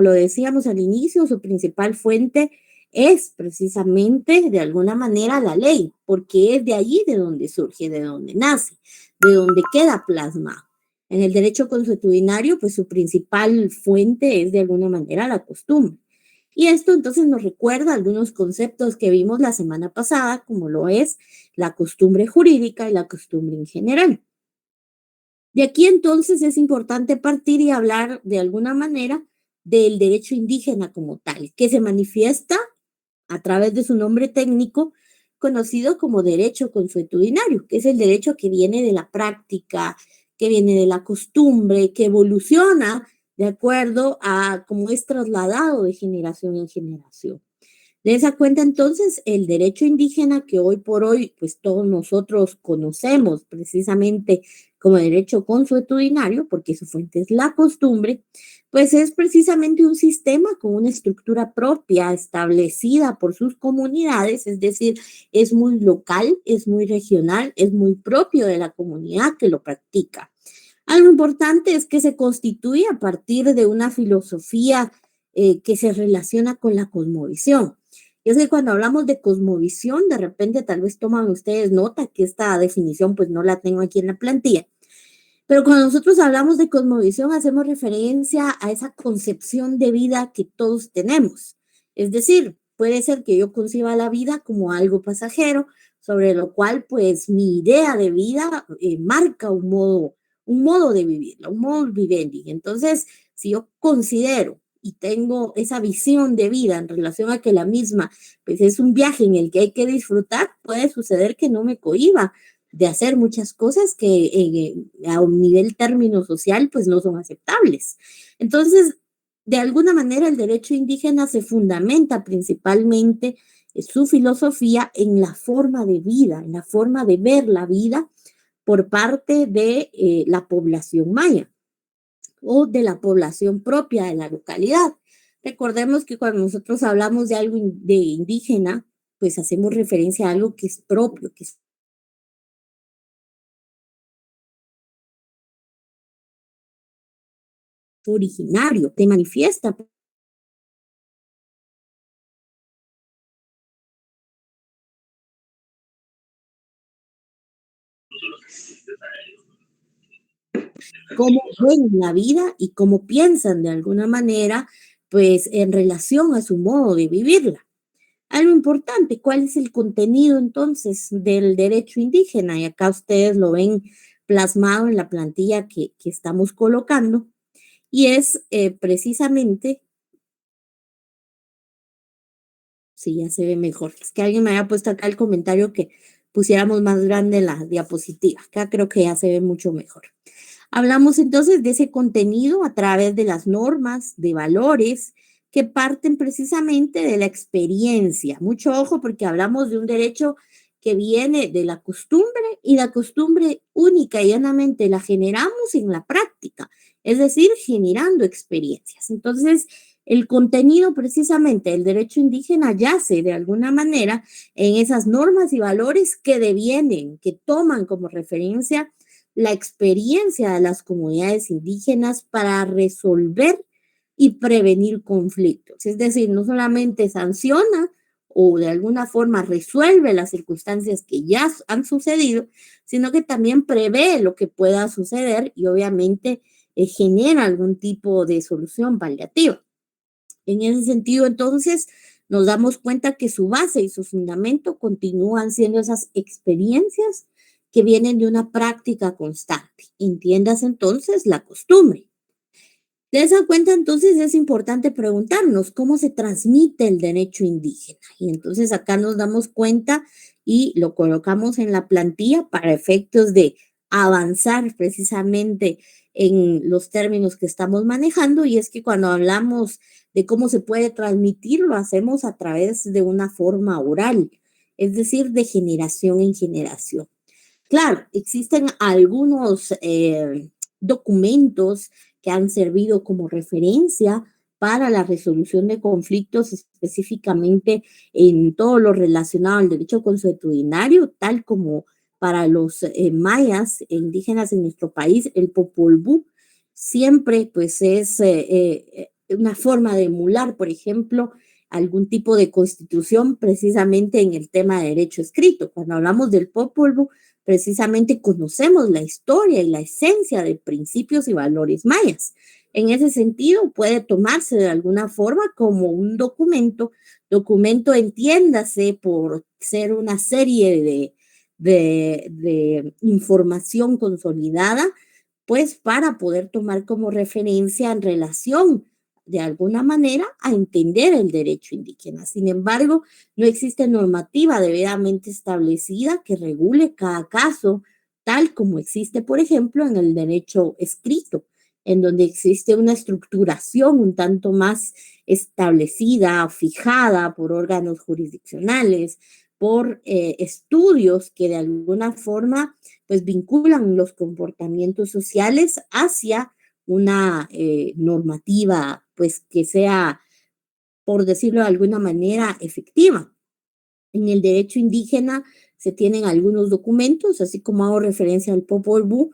lo decíamos al inicio, su principal fuente es precisamente de alguna manera la ley, porque es de allí de donde surge, de donde nace, de donde queda plasmado. En el derecho consuetudinario, pues su principal fuente es de alguna manera la costumbre. Y esto entonces nos recuerda algunos conceptos que vimos la semana pasada, como lo es la costumbre jurídica y la costumbre en general. De aquí entonces es importante partir y hablar de alguna manera del derecho indígena como tal, que se manifiesta a través de su nombre técnico conocido como derecho consuetudinario, que es el derecho que viene de la práctica, que viene de la costumbre, que evoluciona de acuerdo a cómo es trasladado de generación en generación. De esa cuenta, entonces, el derecho indígena que hoy por hoy, pues todos nosotros conocemos precisamente como derecho consuetudinario, porque su fuente es la costumbre, pues es precisamente un sistema con una estructura propia establecida por sus comunidades, es decir, es muy local, es muy regional, es muy propio de la comunidad que lo practica. Algo importante es que se constituye a partir de una filosofía que se relaciona con la cosmovisión. Y es que cuando hablamos de cosmovisión, de repente tal vez toman ustedes nota que esta definición pues no la tengo aquí en la plantilla. Pero cuando nosotros hablamos de cosmovisión, hacemos referencia a esa concepción de vida que todos tenemos. Es decir, puede ser que yo conciba la vida como algo pasajero, sobre lo cual pues mi idea de vida marca un modo de vivirla, un modo vivendi. Entonces, si yo considero y tengo esa visión de vida en relación a que la misma pues es un viaje en el que hay que disfrutar, puede suceder que no me cohiba de hacer muchas cosas que a un nivel término social pues no son aceptables. Entonces, de alguna manera el derecho indígena se fundamenta principalmente su filosofía en la forma de vida, en la forma de ver la vida por parte de la población maya o de la población propia de la localidad. Recordemos que cuando nosotros hablamos de algo de indígena, pues hacemos referencia a algo que es propio, que es originario, te manifiesta cómo ven la vida y cómo piensan de alguna manera, pues en relación a su modo de vivirla. Algo importante, ¿cuál es el contenido entonces del derecho indígena? Y acá ustedes lo ven plasmado en la plantilla que estamos colocando, y es precisamente, si ya se ve mejor, es que alguien me había puesto acá el comentario que pusiéramos más grande la diapositiva, acá creo que ya se ve mucho mejor. Hablamos entonces de ese contenido a través de las normas, de valores que parten precisamente de la experiencia. Mucho ojo porque hablamos de un derecho que viene de la costumbre y la costumbre única y llanamente la generamos en la práctica, es decir, generando experiencias. Entonces, el contenido precisamente del derecho indígena yace de alguna manera en esas normas y valores que devienen, que toman como referencia la experiencia de las comunidades indígenas para resolver y prevenir conflictos. Es decir, no solamente sanciona o de alguna forma resuelve las circunstancias que ya han sucedido, sino que también prevé lo que pueda suceder y obviamente genera algún tipo de solución paliativa. En ese sentido, entonces, nos damos cuenta que su base y su fundamento continúan siendo esas experiencias que vienen de una práctica constante. Entiendas entonces la costumbre. De esa cuenta, entonces, es importante preguntarnos cómo se transmite el derecho indígena. Y entonces acá nos damos cuenta y lo colocamos en la plantilla para efectos de avanzar precisamente en los términos que estamos manejando. Y es que cuando hablamos de cómo se puede transmitir, lo hacemos a través de una forma oral, es decir, de generación en generación. Claro, existen algunos documentos que han servido como referencia para la resolución de conflictos, específicamente en todo lo relacionado al derecho consuetudinario, tal como para los mayas e indígenas en nuestro país, el Popol Vuh siempre pues es una forma de emular, por ejemplo, algún tipo de constitución precisamente en el tema de derecho escrito. Cuando hablamos del Popol Vuh, precisamente conocemos la historia y la esencia de principios y valores mayas. En ese sentido, puede tomarse de alguna forma como un documento entiéndase por ser una serie de información consolidada, pues para poder tomar como referencia en relación de alguna manera a entender el derecho indígena. Sin embargo, no existe normativa debidamente establecida que regule cada caso, tal como existe, por ejemplo, en el derecho escrito, en donde existe una estructuración un tanto más establecida, fijada por órganos jurisdiccionales, por estudios que de alguna forma pues vinculan los comportamientos sociales hacia una normativa pues que sea, por decirlo de alguna manera, efectiva. En el derecho indígena se tienen algunos documentos, así como hago referencia al Popol Vuh,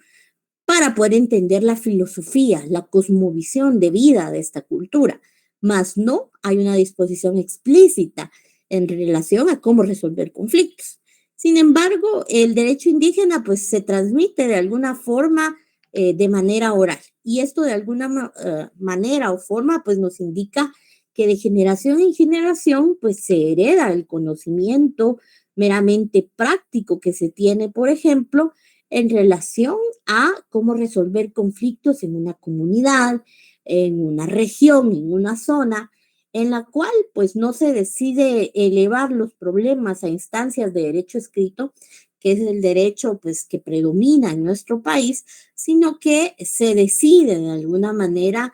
para poder entender la filosofía, la cosmovisión de vida de esta cultura, mas no hay una disposición explícita en relación a cómo resolver conflictos. Sin embargo, el derecho indígena pues se transmite de alguna forma de manera oral y esto de alguna manera o forma pues nos indica que de generación en generación pues se hereda el conocimiento meramente práctico que se tiene, por ejemplo, en relación a cómo resolver conflictos en una comunidad, en una región, en una zona, en la cual pues no se decide elevar los problemas a instancias de derecho escrito, que es el derecho pues que predomina en nuestro país, sino que se decide de alguna manera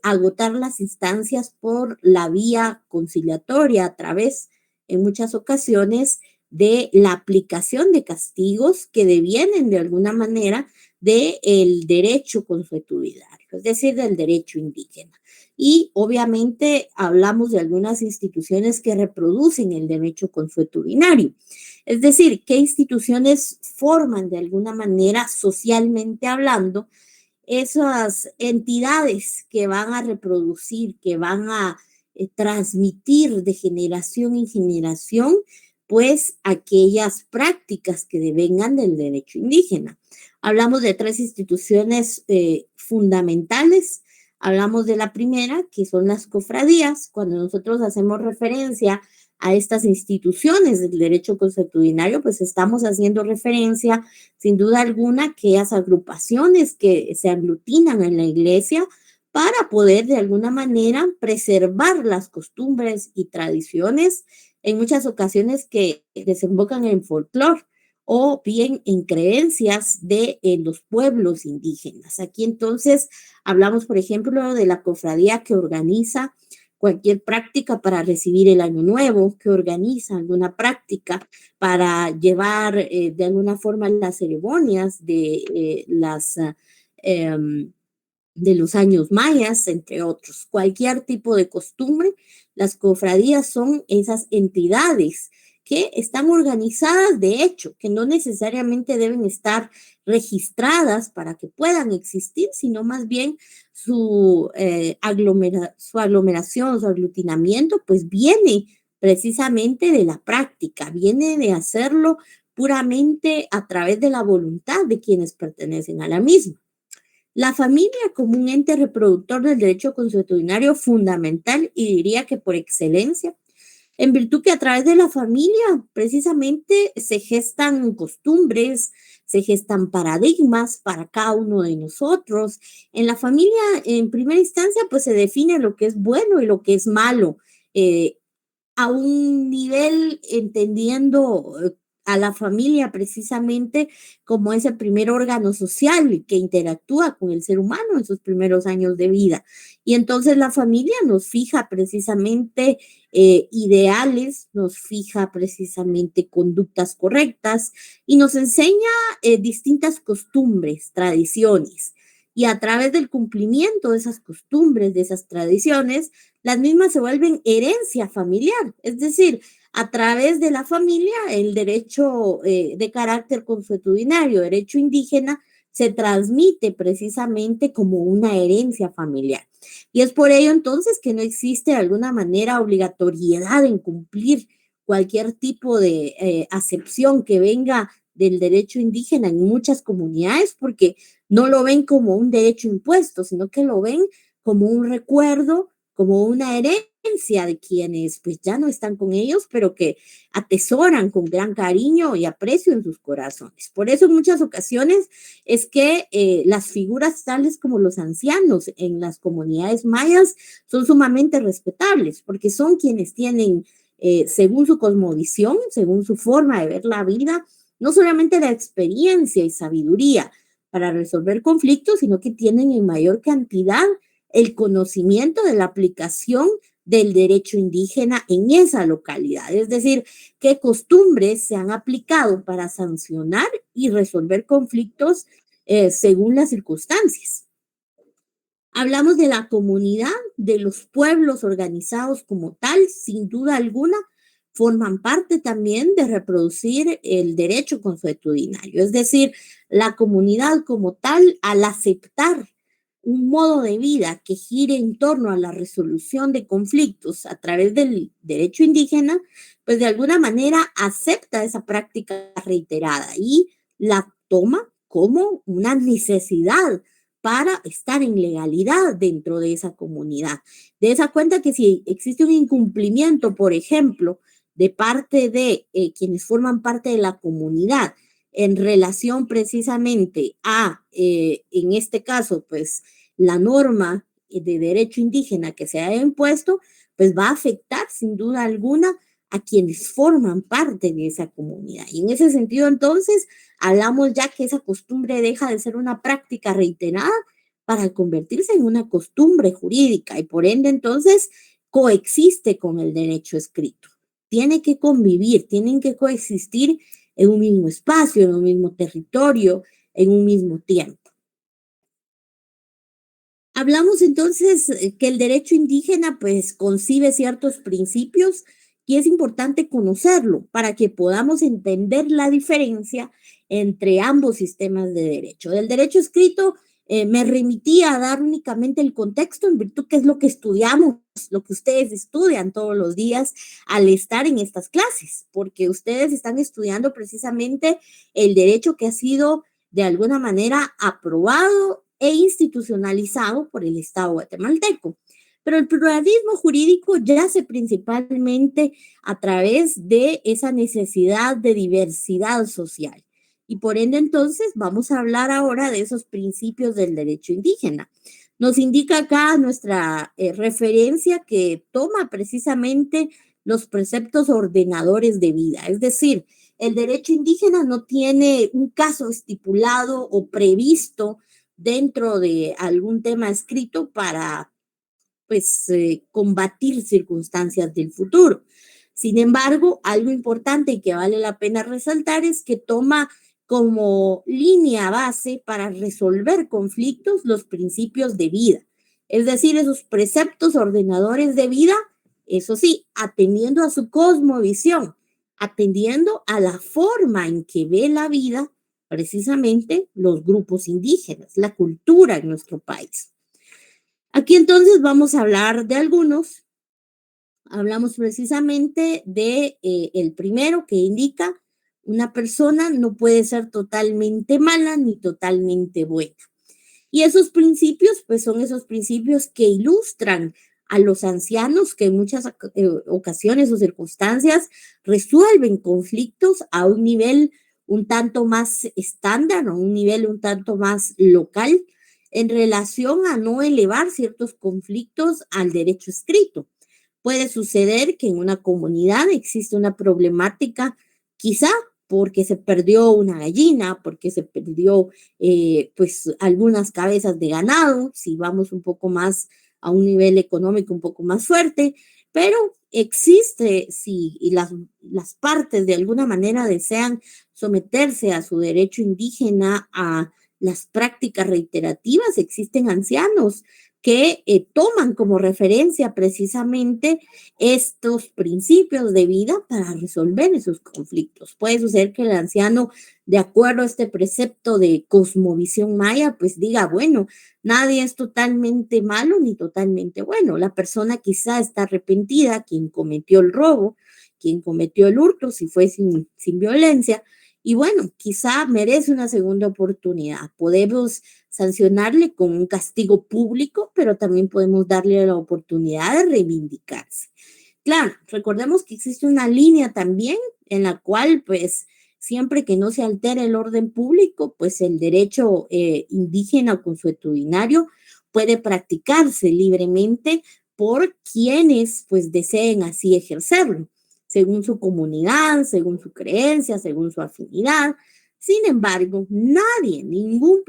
agotar las instancias por la vía conciliatoria a través, en muchas ocasiones, de la aplicación de castigos que devienen de alguna manera del derecho consuetudinario, es decir, del derecho indígena. Y obviamente hablamos de algunas instituciones que reproducen el derecho consuetudinario, es decir, qué instituciones forman de alguna manera socialmente hablando esas entidades que van a reproducir, que van a transmitir de generación en generación, pues aquellas prácticas que devengan del derecho indígena. Hablamos de tres instituciones fundamentales. Hablamos de la primera, que son las cofradías. Cuando nosotros hacemos referencia a estas instituciones del derecho consuetudinario, pues estamos haciendo referencia, sin duda alguna, a aquellas agrupaciones que se aglutinan en la iglesia para poder de alguna manera preservar las costumbres y tradiciones, en muchas ocasiones que desembocan en folclore o bien en creencias de los pueblos indígenas. Aquí entonces hablamos, por ejemplo, de la cofradía que organiza cualquier práctica para recibir el año nuevo, que organiza alguna práctica para llevar de alguna forma las ceremonias de los años mayas, entre otros. Cualquier tipo de costumbre, las cofradías son esas entidades que están organizadas de hecho, que no necesariamente deben estar registradas para que puedan existir, sino más bien su aglomeración, su aglutinamiento, pues viene precisamente de la práctica, viene de hacerlo puramente a través de la voluntad de quienes pertenecen a la misma. La familia como un ente reproductor del derecho consuetudinario fundamental y diría que por excelencia, en virtud que a través de la familia precisamente se gestan costumbres, se gestan paradigmas para cada uno de nosotros. En la familia, en primera instancia, pues se define lo que es bueno y lo que es malo, a un nivel entendiendo a la familia precisamente como ese primer órgano social que interactúa con el ser humano en sus primeros años de vida. Y entonces la familia nos fija precisamente ideales, nos fija precisamente conductas correctas y nos enseña distintas costumbres, tradiciones. Y a través del cumplimiento de esas costumbres, de esas tradiciones, las mismas se vuelven herencia familiar, es decir, a través de la familia, el derecho de carácter consuetudinario, derecho indígena, se transmite precisamente como una herencia familiar. Y es por ello entonces que no existe de alguna manera obligatoriedad en cumplir cualquier tipo de acepción que venga del derecho indígena en muchas comunidades, porque no lo ven como un derecho impuesto, sino que lo ven como un recuerdo, como una herencia de quienes pues ya no están con ellos, pero que atesoran con gran cariño y aprecio en sus corazones. Por eso en muchas ocasiones es que las figuras tales como los ancianos en las comunidades mayas son sumamente respetables, porque son quienes tienen, según su cosmovisión, según su forma de ver la vida, no solamente la experiencia y sabiduría para resolver conflictos, sino que tienen en mayor cantidad el conocimiento de la aplicación del derecho indígena en esa localidad, es decir, qué costumbres se han aplicado para sancionar y resolver conflictos según las circunstancias. Hablamos de la comunidad, de los pueblos organizados como tal, sin duda alguna, forman parte también de reproducir el derecho consuetudinario, es decir, la comunidad como tal, al aceptar un modo de vida que gire en torno a la resolución de conflictos a través del derecho indígena, pues de alguna manera acepta esa práctica reiterada y la toma como una necesidad para estar en legalidad dentro de esa comunidad. De esa cuenta que si existe un incumplimiento, por ejemplo, de parte de quienes forman parte de la comunidad en relación precisamente a, en este caso, pues la norma de derecho indígena que se haya impuesto, pues va a afectar sin duda alguna a quienes forman parte de esa comunidad. Y en ese sentido, entonces, hablamos ya que esa costumbre deja de ser una práctica reiterada para convertirse en una costumbre jurídica y por ende, entonces, coexiste con el derecho escrito. Tiene que convivir, tienen que coexistir en un mismo espacio, en un mismo territorio, en un mismo tiempo. Hablamos entonces que el derecho indígena pues concibe ciertos principios y es importante conocerlo para que podamos entender la diferencia entre ambos sistemas de derecho. Del derecho escrito me remitía a dar únicamente el contexto en virtud que es lo que estudiamos, lo que ustedes estudian todos los días al estar en estas clases, porque ustedes están estudiando precisamente el derecho que ha sido de alguna manera aprobado e institucionalizado por el Estado guatemalteco. Pero el pluralismo jurídico yace principalmente a través de esa necesidad de diversidad social. Y por ende, entonces, vamos a hablar ahora de esos principios del derecho indígena. Nos indica acá nuestra referencia que toma precisamente los preceptos ordenadores de vida, es decir, el derecho indígena no tiene un caso estipulado o previsto dentro de algún tema escrito para pues combatir circunstancias del futuro. Sin embargo, algo importante y que vale la pena resaltar es que toma como línea base para resolver conflictos los principios de vida, es decir, esos preceptos ordenadores de vida, eso sí, atendiendo a su cosmovisión, atendiendo a la forma en que ve la vida precisamente los grupos indígenas, la cultura en nuestro país. Aquí entonces vamos a hablar de algunos. Hablamos precisamente de el primero que indica una persona no puede ser totalmente mala ni totalmente buena. Y esos principios, pues son esos principios que ilustran a los ancianos que en muchas ocasiones o circunstancias resuelven conflictos a un nivel un tanto más estándar o un nivel un tanto más local en relación a no elevar ciertos conflictos al derecho escrito. Puede suceder que en una comunidad existe una problemática, quizá porque se perdió una gallina, porque se perdió pues algunas cabezas de ganado, si vamos un poco más a un nivel económico un poco más fuerte, pero existe, si y las partes de alguna manera desean someterse a su derecho indígena, a las prácticas reiterativas, existen ancianos que toman como referencia precisamente estos principios de vida para resolver esos conflictos. Puede suceder que el anciano, de acuerdo a este precepto de cosmovisión maya, pues diga, bueno, nadie es totalmente malo ni totalmente bueno. La persona quizá está arrepentida, quien cometió el robo, quien cometió el hurto, si fue sin violencia, y bueno, quizá merece una segunda oportunidad. Podemos sancionarle con un castigo público, pero también podemos darle la oportunidad de reivindicarse. Claro, recordemos que existe una línea también en la cual, pues, siempre que no se altere el orden público, pues el derecho indígena o consuetudinario puede practicarse libremente por quienes, pues, deseen así ejercerlo según su comunidad, según su creencia, según su afinidad. Sin embargo, nadie, ningún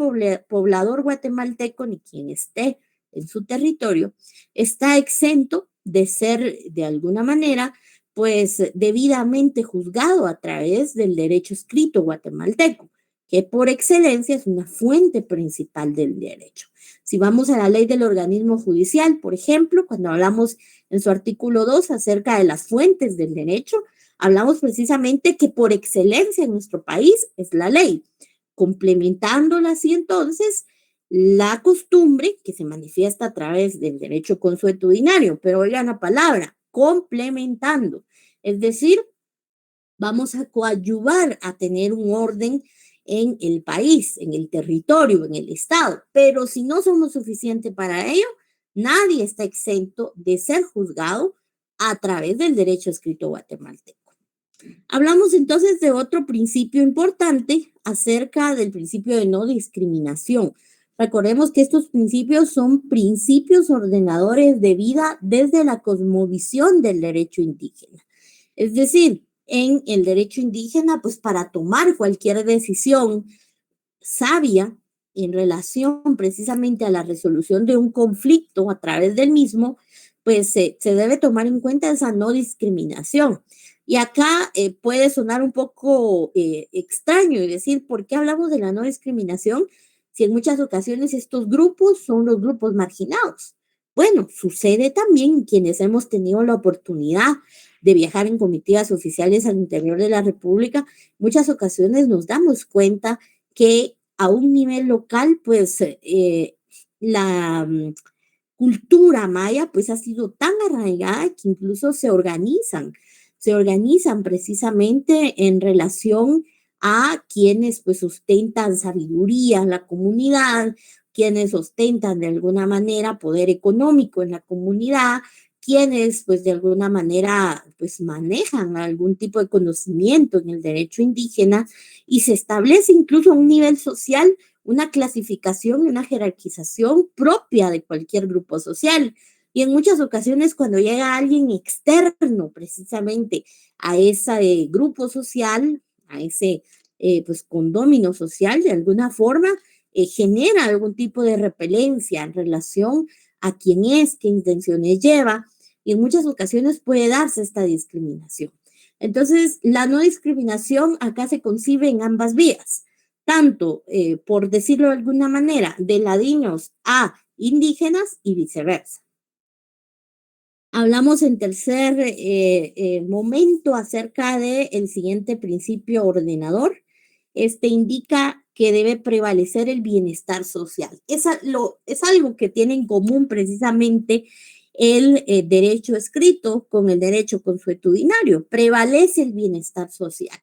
poblador guatemalteco, ni quien esté en su territorio, está exento de ser de alguna manera, pues debidamente juzgado a través del derecho escrito guatemalteco, que por excelencia es una fuente principal del derecho. Si vamos a la ley del organismo judicial, por ejemplo, cuando hablamos en su artículo 2 acerca de las fuentes del derecho, hablamos precisamente que por excelencia en nuestro país es la ley, complementándola así entonces la costumbre que se manifiesta a través del derecho consuetudinario, pero oigan la palabra, complementando, es decir, vamos a coadyuvar a tener un orden en el país, en el territorio, en el estado, pero si no somos suficientes para ello, nadie está exento de ser juzgado a través del derecho escrito guatemalteco. Hablamos entonces de otro principio importante acerca del principio de no discriminación. Recordemos que estos principios son principios ordenadores de vida desde la cosmovisión del derecho indígena. Es decir, en el derecho indígena, pues para tomar cualquier decisión sabia en relación precisamente a la resolución de un conflicto a través del mismo, pues se debe tomar en cuenta esa no discriminación. Y acá puede sonar un poco extraño y decir, ¿por qué hablamos de la no discriminación si en muchas ocasiones estos grupos son los grupos marginados? Bueno, sucede también quienes hemos tenido la oportunidad de viajar en comitivas oficiales al interior de la República, muchas ocasiones nos damos cuenta que a un nivel local, pues la cultura maya pues ha sido tan arraigada que incluso se organizan precisamente en relación a quienes pues ostentan sabiduría en la comunidad, quienes ostentan de alguna manera poder económico en la comunidad, quienes pues de alguna manera pues manejan algún tipo de conocimiento en el derecho indígena y se establece incluso a un nivel social una clasificación y una jerarquización propia de cualquier grupo social. Y en muchas ocasiones cuando llega alguien externo precisamente a ese grupo social, a ese pues condómino social de alguna forma, genera algún tipo de repelencia en relación a quién es, qué intenciones lleva, y en muchas ocasiones puede darse esta discriminación. Entonces, la no discriminación acá se concibe en ambas vías, tanto, por decirlo de alguna manera, de ladinos a indígenas y viceversa. Hablamos en tercer momento acerca del siguiente principio ordenador. Este indica que debe prevalecer el bienestar social. Es algo que tiene en común precisamente el derecho escrito con el derecho consuetudinario. Prevalece el bienestar social.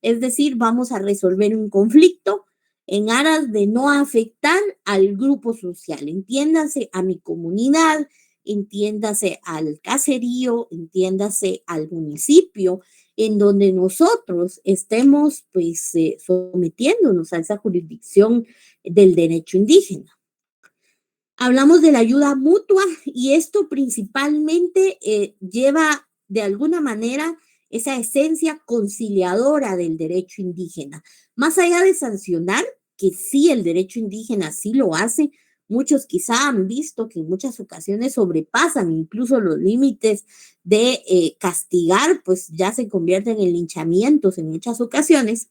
Es decir, vamos a resolver un conflicto en aras de no afectar al grupo social. Entiéndase a mi comunidad, entiéndase al caserío, entiéndase al municipio, en donde nosotros estemos pues sometiéndonos a esa jurisdicción del derecho indígena. Hablamos de la ayuda mutua y esto principalmente lleva de alguna manera esa esencia conciliadora del derecho indígena. Más allá de sancionar, que sí el derecho indígena sí lo hace, muchos quizá han visto que en muchas ocasiones sobrepasan incluso los límites de castigar, pues ya se convierten en linchamientos en muchas ocasiones.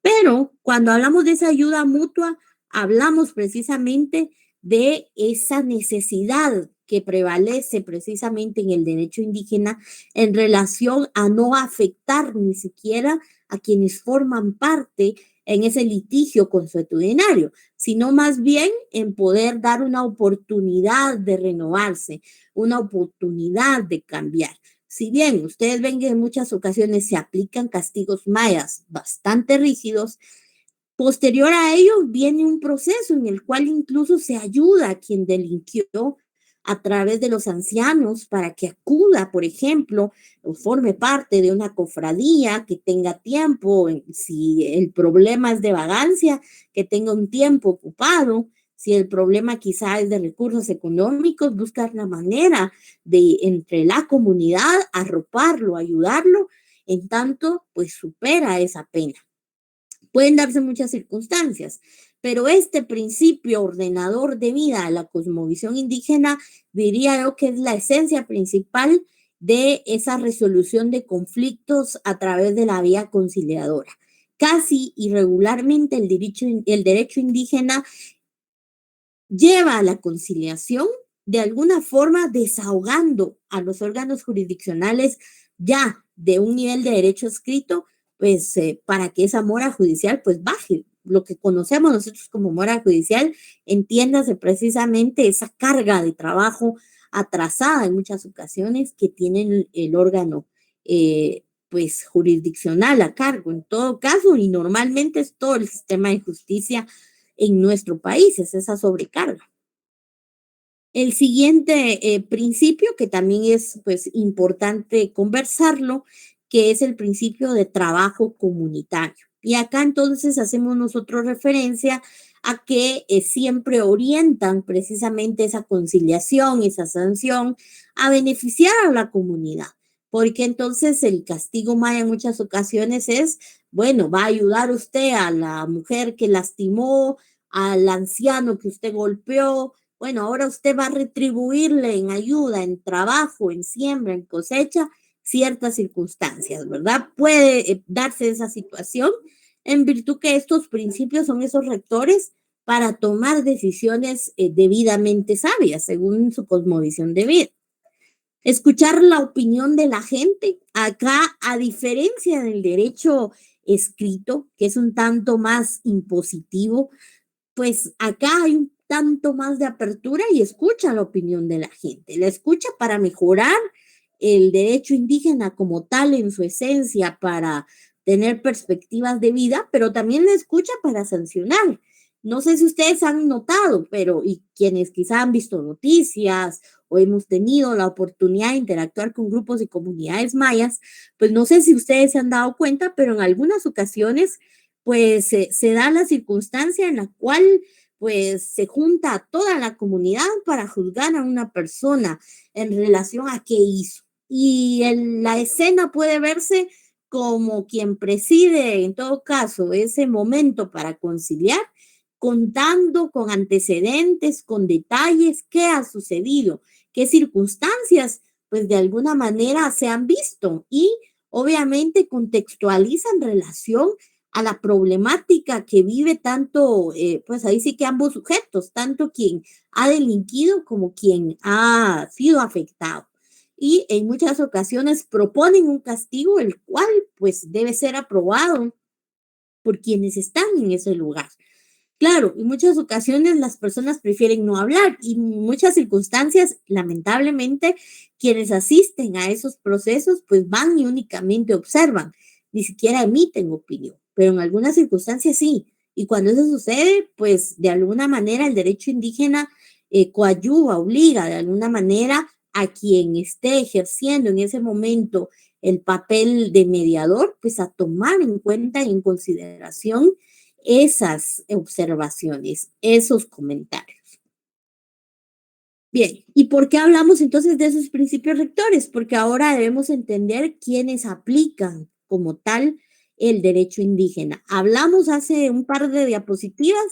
Pero cuando hablamos de esa ayuda mutua, hablamos precisamente de esa necesidad que prevalece precisamente en el derecho indígena en relación a no afectar ni siquiera a quienes forman parte en ese litigio consuetudinario, sino más bien en poder dar una oportunidad de renovarse, una oportunidad de cambiar. Si bien ustedes ven que en muchas ocasiones se aplican castigos mayas bastante rígidos, posterior a ello viene un proceso en el cual incluso se ayuda a quien delinquió a través de los ancianos para que acuda, por ejemplo, o forme parte de una cofradía, que tenga tiempo, si el problema es de vagancia, que tenga un tiempo ocupado, si el problema quizá es de recursos económicos, buscar la manera de entre la comunidad arroparlo, ayudarlo, en tanto pues supera esa pena. Pueden darse muchas circunstancias, pero este principio ordenador de vida, la cosmovisión indígena, diría yo que es la esencia principal de esa resolución de conflictos a través de la vía conciliadora. Casi irregularmente el derecho indígena lleva a la conciliación, de alguna forma desahogando a los órganos jurisdiccionales ya de un nivel de derecho escrito, pues para que esa mora judicial pues baje. Lo que conocemos nosotros como mora judicial, entiéndase precisamente esa carga de trabajo atrasada en muchas ocasiones que tienen el órgano pues jurisdiccional a cargo en todo caso, y normalmente es todo el sistema de justicia en nuestro país, es esa sobrecarga. El siguiente principio, que también es pues importante conversarlo, que es el principio de trabajo comunitario. Y acá entonces hacemos nosotros referencia a que siempre orientan precisamente esa conciliación, esa sanción, a beneficiar a la comunidad. Porque entonces el castigo maya en muchas ocasiones es, bueno, va a ayudar usted a la mujer que lastimó, al anciano que usted golpeó. Bueno, ahora usted va a retribuirle en ayuda, en trabajo, en siembra, en cosecha, ciertas circunstancias, ¿verdad? Puede darse esa situación en virtud que estos principios son esos rectores para tomar decisiones debidamente sabias, según su cosmovisión de vida. Escuchar la opinión de la gente, acá, a diferencia del derecho escrito, que es un tanto más impositivo, pues acá hay un tanto más de apertura y escucha la opinión de la gente, la escucha para mejorar el derecho indígena como tal en su esencia, para tener perspectivas de vida, pero también la escucha para sancionar. No sé si ustedes han notado, pero y quienes quizá han visto noticias o hemos tenido la oportunidad de interactuar con grupos y comunidades mayas, pues no sé si ustedes se han dado cuenta, pero en algunas ocasiones pues se da la circunstancia en la cual pues se junta a toda la comunidad para juzgar a una persona en relación a qué hizo. Y la escena puede verse como quien preside en todo caso ese momento para conciliar, contando con antecedentes, con detalles, qué ha sucedido, qué circunstancias pues de alguna manera se han visto, y obviamente contextualizan relación a la problemática que vive tanto, pues ahí sí que ambos sujetos, tanto quien ha delinquido como quien ha sido afectado. Y en muchas ocasiones proponen un castigo, el cual pues debe ser aprobado por quienes están en ese lugar. Claro, en muchas ocasiones las personas prefieren no hablar, y en muchas circunstancias, lamentablemente, quienes asisten a esos procesos, pues van y únicamente observan, ni siquiera emiten opinión, pero en algunas circunstancias sí. Y cuando eso sucede, pues de alguna manera el derecho indígena coadyuva, obliga de alguna manera a quien esté ejerciendo en ese momento el papel de mediador, pues a tomar en cuenta y en consideración esas observaciones, esos comentarios. Bien, ¿y por qué hablamos entonces de esos principios rectores? Porque ahora debemos entender quiénes aplican como tal el derecho indígena. Hablamos hace un par de diapositivas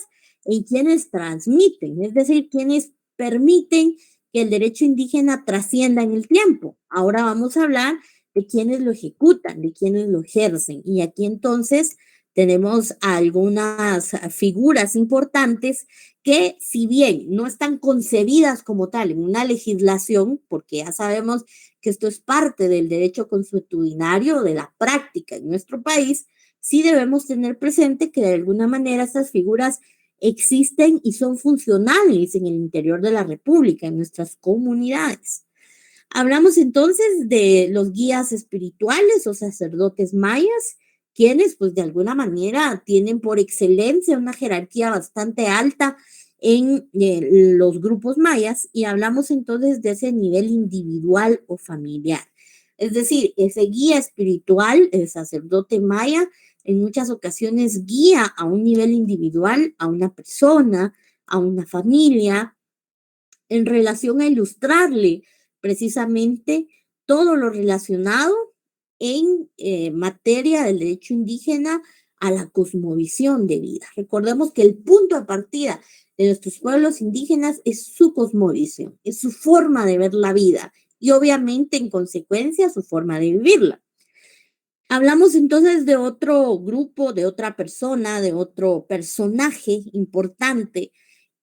en quienes transmiten, es decir, quienes permiten que el derecho indígena trascienda en el tiempo. Ahora vamos a hablar de quienes lo ejecutan, de quienes lo ejercen. Y aquí entonces Tenemos algunas figuras importantes que, si bien no están concebidas como tal en una legislación, porque ya sabemos que esto es parte del derecho consuetudinario, de la práctica en nuestro país, sí debemos tener presente que de alguna manera estas figuras existen y son funcionales en el interior de la República, en nuestras comunidades. Hablamos entonces de los guías espirituales o sacerdotes mayas, quienes pues de alguna manera tienen por excelencia una jerarquía bastante alta en los grupos mayas, y hablamos entonces de ese nivel individual o familiar. Es decir, ese guía espiritual, el sacerdote maya, en muchas ocasiones guía a un nivel individual a una persona, a una familia, en relación a ilustrarle precisamente todo lo relacionado en materia del derecho indígena a la cosmovisión de vida. Recordemos que el punto de partida de nuestros pueblos indígenas es su cosmovisión, es su forma de ver la vida y obviamente en consecuencia su forma de vivirla. Hablamos entonces de otro grupo, de otra persona, de otro personaje importante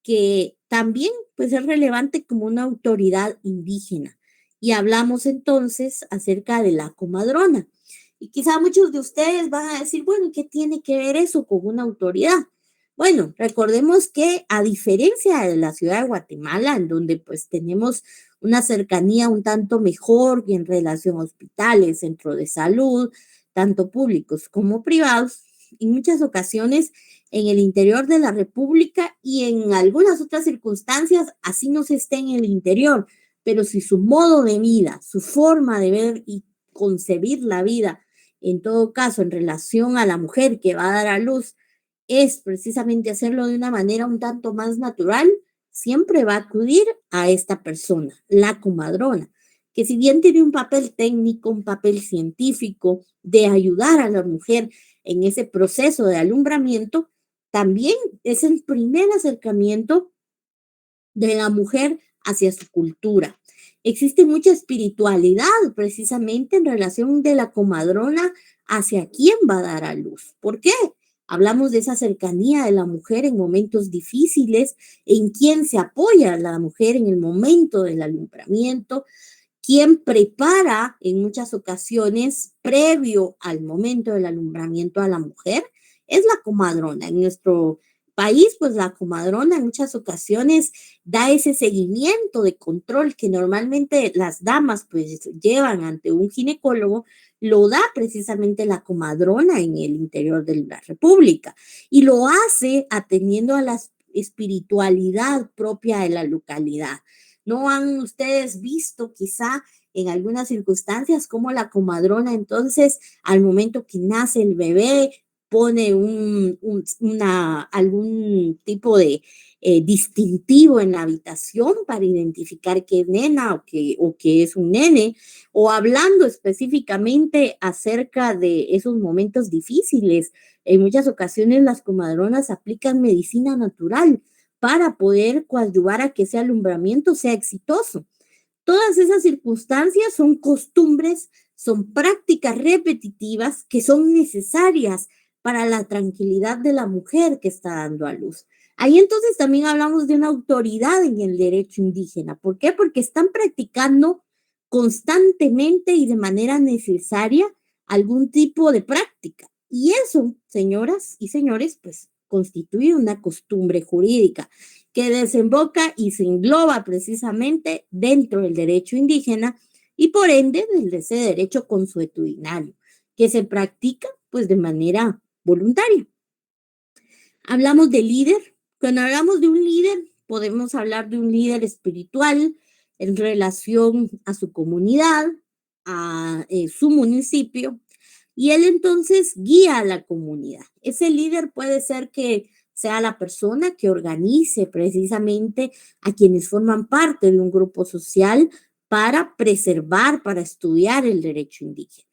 que también pues es relevante como una autoridad indígena. Y hablamos entonces acerca de la comadrona. Y quizá muchos de ustedes van a decir, bueno, ¿qué tiene que ver eso con una autoridad? Bueno, recordemos que a diferencia de la ciudad de Guatemala, en donde pues tenemos una cercanía un tanto mejor en relación a hospitales, centros de salud, tanto públicos como privados, en muchas ocasiones en el interior de la República y en algunas otras circunstancias, así no se esté en el interior, pero si su modo de vida, su forma de ver y concebir la vida, en todo caso, en relación a la mujer que va a dar a luz, es precisamente hacerlo de una manera un tanto más natural, siempre va a acudir a esta persona, la comadrona, que si bien tiene un papel técnico, un papel científico de ayudar a la mujer en ese proceso de alumbramiento, también es el primer acercamiento de la mujer hacia su cultura. Existe mucha espiritualidad precisamente en relación de la comadrona hacia quién va a dar a luz. ¿Por qué? Hablamos de esa cercanía de la mujer en momentos difíciles, en quién se apoya la mujer en el momento del alumbramiento, quien prepara en muchas ocasiones, previo al momento del alumbramiento a la mujer, es la comadrona. En nuestro país, pues la comadrona en muchas ocasiones da ese seguimiento de control que normalmente las damas pues llevan ante un ginecólogo, lo da precisamente la comadrona en el interior de la República y lo hace atendiendo a la espiritualidad propia de la localidad. ¿No han ustedes visto quizá en algunas circunstancias cómo la comadrona entonces al momento que nace el bebé pone algún tipo de distintivo en la habitación para identificar que es nena o que es un nene, o hablando específicamente acerca de esos momentos difíciles? En muchas ocasiones las comadronas aplican medicina natural para poder coadyuvar a que ese alumbramiento sea exitoso. Todas esas circunstancias son costumbres, son prácticas repetitivas que son necesarias para la tranquilidad de la mujer que está dando a luz. Ahí entonces también hablamos de una autoridad en el derecho indígena. ¿Por qué? Porque están practicando constantemente y de manera necesaria algún tipo de práctica. Y eso, señoras y señores, pues constituye una costumbre jurídica que desemboca y se engloba precisamente dentro del derecho indígena y por ende de ese derecho consuetudinario que se practica pues de manera voluntaria. Hablamos de líder. Cuando hablamos de un líder, podemos hablar de un líder espiritual en relación a su comunidad, a su municipio, y él entonces guía a la comunidad. Ese líder puede ser que sea la persona que organice precisamente a quienes forman parte de un grupo social para preservar, para estudiar el derecho indígena.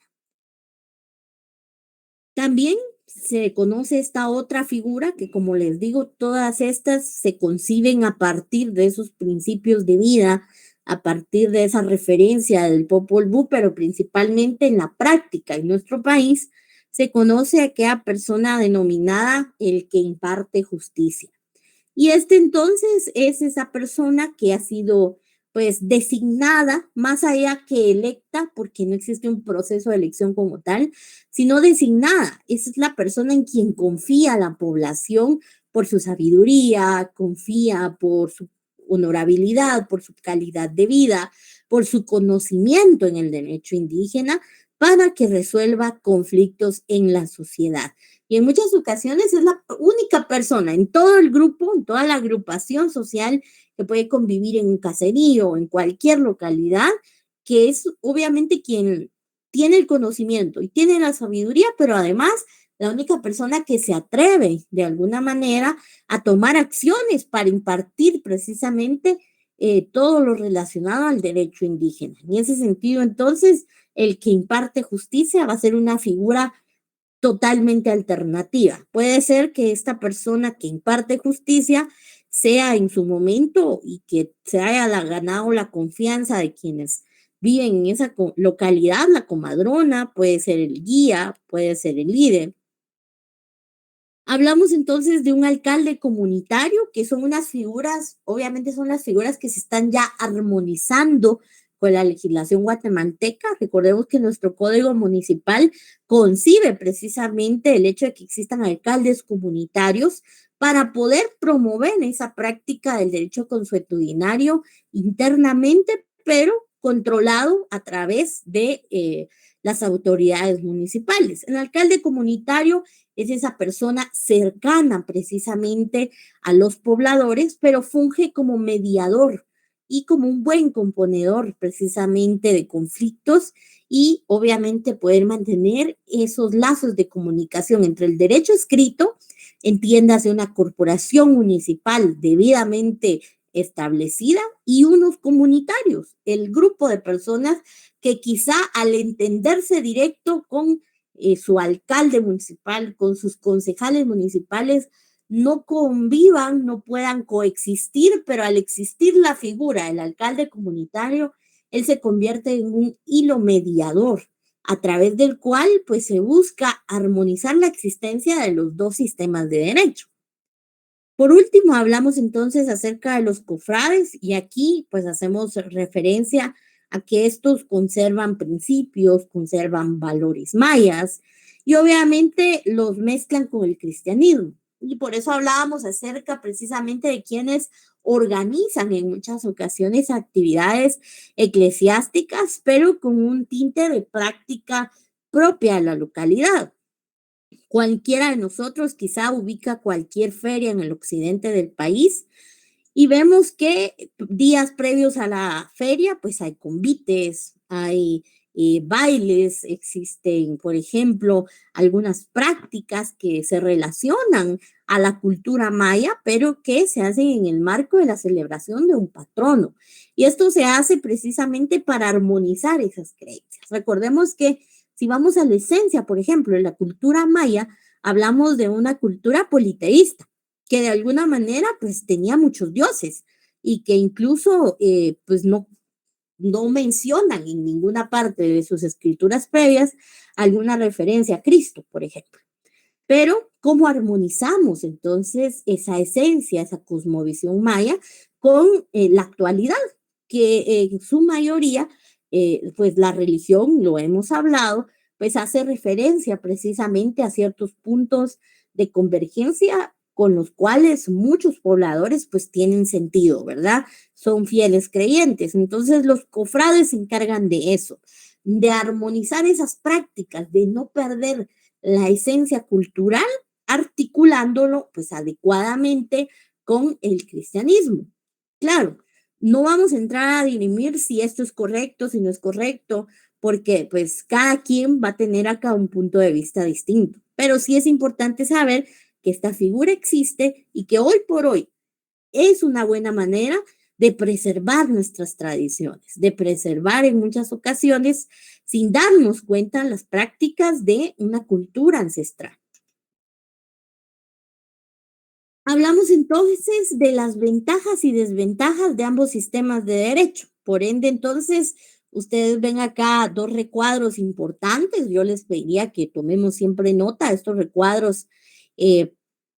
También se conoce esta otra figura que, como les digo, todas estas se conciben a partir de esos principios de vida, a partir de esa referencia del Popol Vuh, pero principalmente en la práctica en nuestro país se conoce a aquella persona denominada el que imparte justicia. Y entonces es esa persona que ha sido pues designada, más allá que electa, porque no existe un proceso de elección como tal, sino designada. Esa es la persona en quien confía la población por su sabiduría, confía por su honorabilidad, por su calidad de vida, por su conocimiento en el derecho indígena, para que resuelva conflictos en la sociedad. Y en muchas ocasiones es la única persona en todo el grupo, en toda la agrupación social que puede convivir en un caserío o en cualquier localidad, que es obviamente quien tiene el conocimiento y tiene la sabiduría, pero además la única persona que se atreve de alguna manera a tomar acciones para impartir precisamente todo lo relacionado al derecho indígena. En ese sentido, entonces, el que imparte justicia va a ser una figura totalmente alternativa. Puede ser que esta persona que imparte justicia sea en su momento y que se haya ganado la confianza de quienes viven en esa localidad, la comadrona, puede ser el guía, puede ser el líder. Hablamos entonces de un alcalde comunitario, que son unas figuras, obviamente son las figuras que se están ya armonizando con la legislación guatemalteca. Recordemos que nuestro código municipal concibe precisamente el hecho de que existan alcaldes comunitarios para poder promover esa práctica del derecho consuetudinario internamente, pero controlado a través de las autoridades municipales. El alcalde comunitario es esa persona cercana precisamente a los pobladores, pero funge como mediador y como un buen componedor precisamente de conflictos y obviamente poder mantener esos lazos de comunicación entre el derecho escrito, entiéndase una corporación municipal debidamente establecida, y unos comunitarios, el grupo de personas que quizá al entenderse directo con su alcalde municipal, con sus concejales municipales, no convivan, no puedan coexistir, pero al existir la figura del alcalde comunitario, él se convierte en un hilo mediador a través del cual pues se busca armonizar la existencia de los dos sistemas de derecho. Por último, hablamos entonces acerca de los cofrades y aquí pues hacemos referencia a que estos conservan principios, conservan valores mayas y obviamente los mezclan con el cristianismo. Y por eso hablábamos acerca precisamente de quienes organizan en muchas ocasiones actividades eclesiásticas, pero con un tinte de práctica propia de la localidad. Cualquiera de nosotros quizá ubica cualquier feria en el occidente del país y vemos que días previos a la feria, pues hay convites, hay bailes, existen, por ejemplo, algunas prácticas que se relacionan a la cultura maya, pero que se hacen en el marco de la celebración de un patrono. Y esto se hace precisamente para armonizar esas creencias. Recordemos que si vamos a la esencia, por ejemplo, en la cultura maya, hablamos de una cultura politeísta, que de alguna manera pues tenía muchos dioses y que incluso pues no mencionan en ninguna parte de sus escrituras previas alguna referencia a Cristo, por ejemplo. Pero, ¿cómo armonizamos entonces esa esencia, esa cosmovisión maya con la actualidad? Que en su mayoría, pues la religión, lo hemos hablado, pues hace referencia precisamente a ciertos puntos de convergencia con los cuales muchos pobladores pues tienen sentido, ¿verdad? Son fieles creyentes. Entonces los cofrades se encargan de eso, de armonizar esas prácticas, de no perder la esencia cultural, articulándolo pues adecuadamente con el cristianismo. Claro, no vamos a entrar a dirimir si esto es correcto, si no es correcto, porque pues cada quien va a tener acá un punto de vista distinto. Pero sí es importante saber que esta figura existe y que hoy por hoy es una buena manera de preservar nuestras tradiciones, de preservar en muchas ocasiones, sin darnos cuenta, las prácticas de una cultura ancestral. Hablamos entonces de las ventajas y desventajas de ambos sistemas de derecho. Por ende, entonces, Ustedes ven acá dos recuadros importantes. Yo les pediría que tomemos siempre nota. Estos recuadros eh,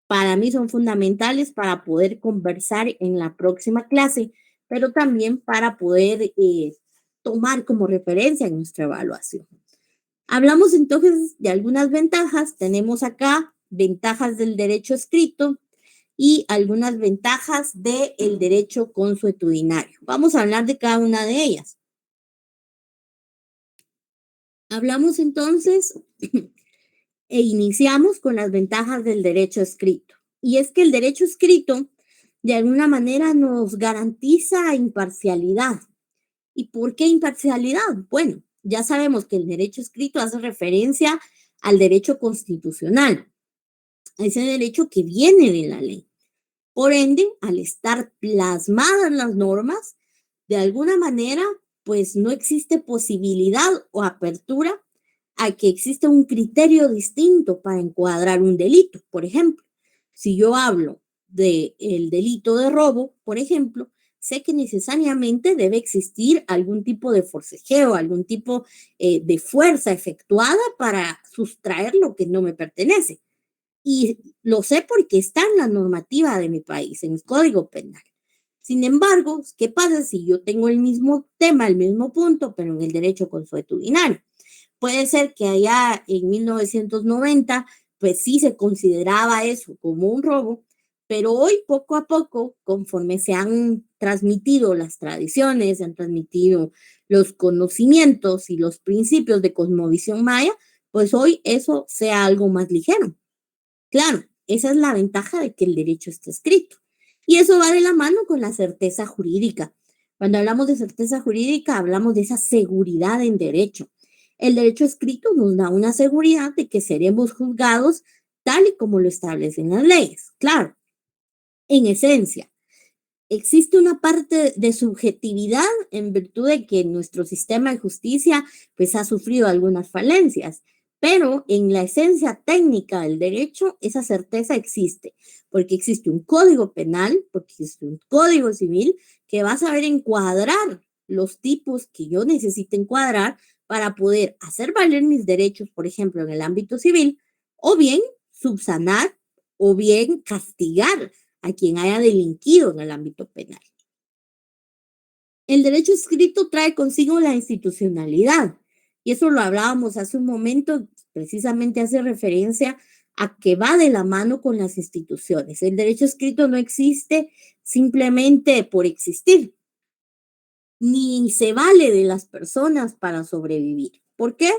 para mí son fundamentales para poder conversar en la próxima clase, pero también para poder tomar como referencia en nuestra evaluación. Hablamos entonces de algunas ventajas. Tenemos acá ventajas del derecho escrito y algunas ventajas del derecho consuetudinario. Vamos a hablar de cada una de ellas. Hablamos entonces e iniciamos con las ventajas del derecho escrito. Y es que el derecho escrito de alguna manera nos garantiza imparcialidad. ¿Y por qué imparcialidad? Bueno, ya sabemos que el derecho escrito hace referencia al derecho constitucional, a ese derecho que viene de la ley. Por ende, al estar plasmadas las normas, de alguna manera, pues no existe posibilidad o apertura a que exista un criterio distinto para encuadrar un delito. Por ejemplo, si yo hablo del delito de robo, por ejemplo, sé que necesariamente debe existir algún tipo de forcejeo, algún tipo de fuerza efectuada para sustraer lo que no me pertenece. Y lo sé porque está en la normativa de mi país, en el Código Penal. Sin embargo, ¿qué pasa si yo tengo el mismo tema, el mismo punto, pero en el derecho consuetudinario? Puede ser que allá en 1990, pues sí se consideraba eso como un robo, pero hoy poco a poco, conforme se han transmitido las tradiciones, se han transmitido los conocimientos y los principios de cosmovisión maya, pues hoy eso sea algo más ligero. Claro, esa es la ventaja de que el derecho está escrito. Y eso va de la mano con la certeza jurídica. Cuando hablamos de certeza jurídica, hablamos de esa seguridad en derecho. El derecho escrito nos da una seguridad de que seremos juzgados tal y como lo establecen las leyes. Claro, en esencia, existe una parte de subjetividad en virtud de que nuestro sistema de justicia pues ha sufrido algunas falencias, pero en la esencia técnica del derecho esa certeza existe, porque existe un código penal, porque existe un código civil que va a saber encuadrar los tipos que yo necesito encuadrar para poder hacer valer mis derechos, por ejemplo, en el ámbito civil, o bien subsanar o bien castigar a quien haya delinquido en el ámbito penal. El derecho escrito trae consigo la institucionalidad y eso lo hablábamos hace un momento, precisamente hace referencia a que va de la mano con las instituciones. El derecho escrito no existe simplemente por existir, ni se vale de las personas para sobrevivir. ¿Por qué?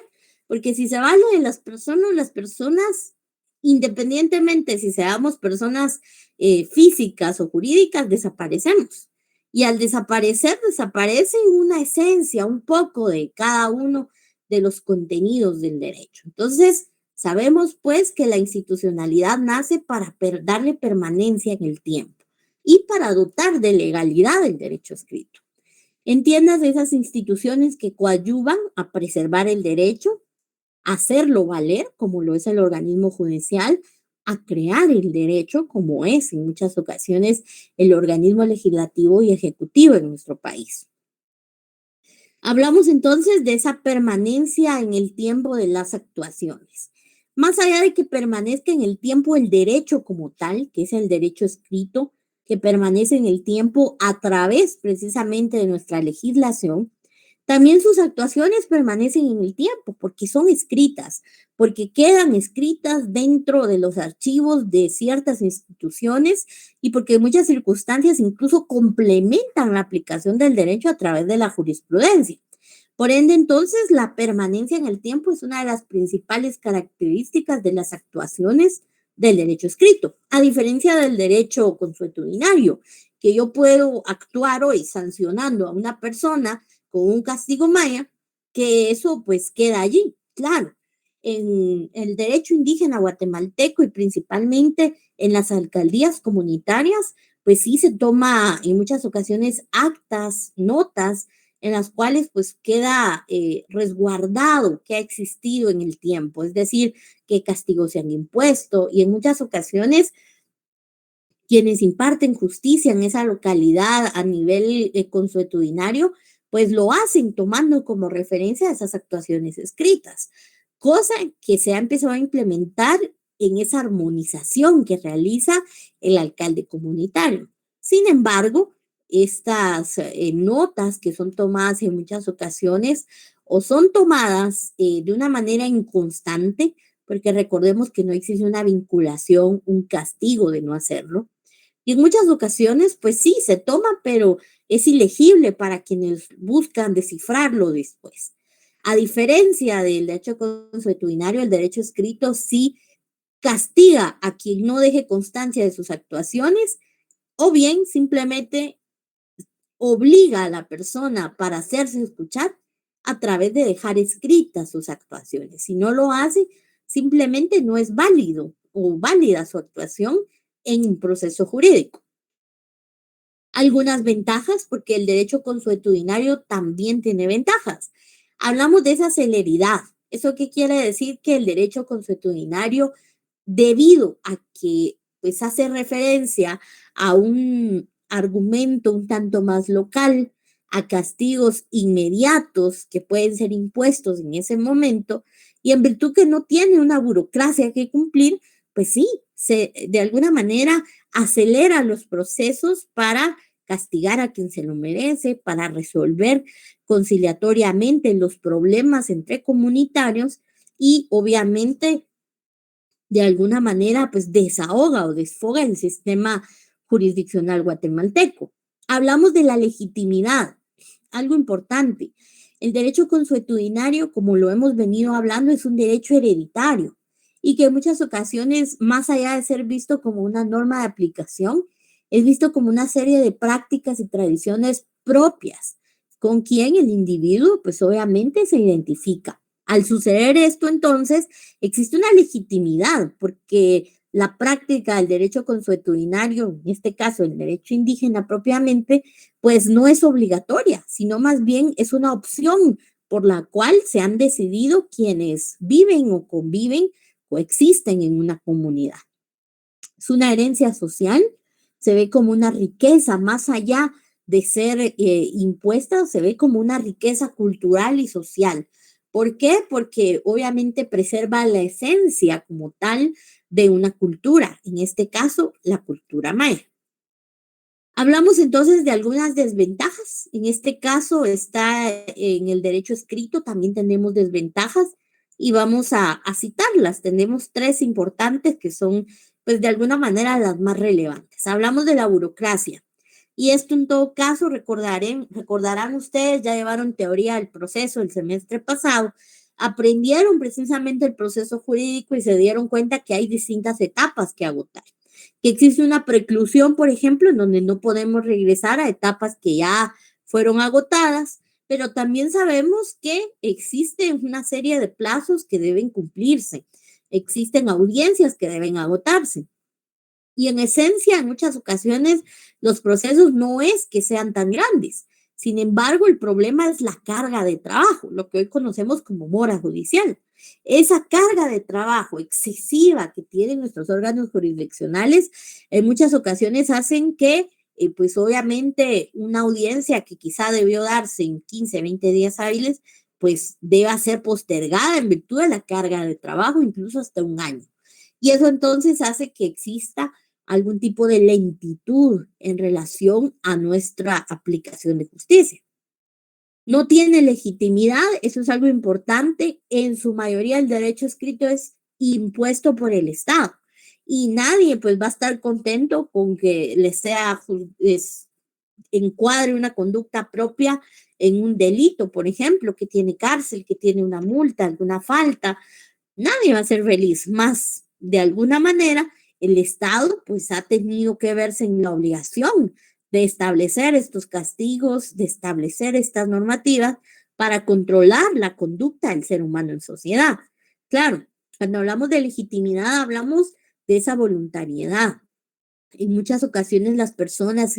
Porque si se vale de las personas, independientemente si seamos personas físicas o jurídicas, desaparecemos. Y al desaparecer, desaparece una esencia, un poco de cada uno de los contenidos del derecho. Entonces, sabemos pues que la institucionalidad nace para darle permanencia en el tiempo y para dotar de legalidad el derecho escrito. Entiendas esas instituciones que coadyuvan a preservar el derecho, a hacerlo valer, como lo es el organismo judicial, a crear el derecho, como es en muchas ocasiones el organismo legislativo y ejecutivo en nuestro país. Hablamos entonces de esa permanencia en el tiempo de las actuaciones. Más allá de que permanezca en el tiempo el derecho como tal, que es el derecho escrito, que permanece en el tiempo a través precisamente de nuestra legislación, también sus actuaciones permanecen en el tiempo porque son escritas, porque quedan escritas dentro de los archivos de ciertas instituciones y porque en muchas circunstancias incluso complementan la aplicación del derecho a través de la jurisprudencia. Por ende, entonces, la permanencia en el tiempo es una de las principales características de las actuaciones del derecho escrito, a diferencia del derecho consuetudinario, que yo puedo actuar hoy sancionando a una persona con un castigo maya, que eso pues queda allí, claro. En el derecho indígena guatemalteco y principalmente en las alcaldías comunitarias, pues sí se toma en muchas ocasiones actas, notas, en las cuales pues queda resguardado que ha existido en el tiempo, es decir, qué castigos se han impuesto y en muchas ocasiones quienes imparten justicia en esa localidad a nivel consuetudinario, pues lo hacen tomando como referencia esas actuaciones escritas, cosa que se ha empezado a implementar en esa armonización que realiza el alcalde comunitario. Sin embargo, estas notas que son tomadas en muchas ocasiones o son tomadas de una manera inconstante, porque recordemos que no existe una vinculación, un castigo de no hacerlo. Y en muchas ocasiones, pues sí, se toma, pero es ilegible para quienes buscan descifrarlo después. A diferencia del derecho consuetudinario, el derecho escrito sí castiga a quien no deje constancia de sus actuaciones o bien simplemente obliga a la persona para hacerse escuchar a través de dejar escritas sus actuaciones. Si no lo hace, simplemente no es válido o válida su actuación en un proceso jurídico. Algunas ventajas, porque el derecho consuetudinario también tiene ventajas. Hablamos de esa celeridad. ¿Eso qué quiere decir? Que el derecho consuetudinario, debido a que pues hace referencia a un argumento un tanto más local, a castigos inmediatos que pueden ser impuestos en ese momento, y en virtud que no tiene una burocracia que cumplir, pues sí, de alguna manera acelera los procesos para castigar a quien se lo merece, para resolver conciliatoriamente los problemas entre comunitarios y obviamente de alguna manera pues desahoga o desfoga el sistema jurisdiccional guatemalteco. Hablamos de la legitimidad, algo importante. El derecho consuetudinario, como lo hemos venido hablando, es un derecho hereditario y que en muchas ocasiones, más allá de ser visto como una norma de aplicación, es visto como una serie de prácticas y tradiciones propias con quien el individuo pues obviamente se identifica. Al suceder esto, entonces, existe una legitimidad porque la práctica del derecho consuetudinario, en este caso el derecho indígena propiamente, pues no es obligatoria, sino más bien es una opción por la cual se han decidido quienes viven o conviven, coexisten en una comunidad. Es una herencia social, se ve como una riqueza más allá de ser impuesta, se ve como una riqueza cultural y social. ¿Por qué? Porque obviamente preserva la esencia como tal de una cultura, en este caso la cultura maya. Hablamos entonces de algunas desventajas. En este caso está en el derecho escrito, también tenemos desventajas y vamos a citarlas. Tenemos tres importantes que son, pues de alguna manera, las más relevantes. Hablamos de la burocracia. Y esto en todo caso, recordarán ustedes, ya llevaron teoría del proceso el semestre pasado, aprendieron precisamente el proceso jurídico y se dieron cuenta que hay distintas etapas que agotar, que existe una preclusión, por ejemplo, en donde no podemos regresar a etapas que ya fueron agotadas, pero también sabemos que existe una serie de plazos que deben cumplirse, existen audiencias que deben agotarse. Y en esencia, en muchas ocasiones, los procesos no es que sean tan grandes. Sin embargo, el problema es la carga de trabajo, lo que hoy conocemos como mora judicial. Esa carga de trabajo excesiva que tienen nuestros órganos jurisdiccionales en muchas ocasiones hacen que, pues obviamente, una audiencia que quizá debió darse en 15, 20 días hábiles, pues deba ser postergada en virtud de la carga de trabajo, incluso hasta un año. Y eso entonces hace que exista algún tipo de lentitud en relación a nuestra aplicación de justicia. No tiene legitimidad, eso es algo importante. En su mayoría el derecho escrito es impuesto por el Estado y nadie pues va a estar contento con que le sea encuadre una conducta propia en un delito, por ejemplo, que tiene cárcel, que tiene una multa, alguna falta. Nadie va a ser feliz, más de alguna manera el Estado pues ha tenido que verse en la obligación de establecer estos castigos, de establecer estas normativas para controlar la conducta del ser humano en sociedad. Claro, cuando hablamos de legitimidad hablamos de esa voluntariedad. En muchas ocasiones las personas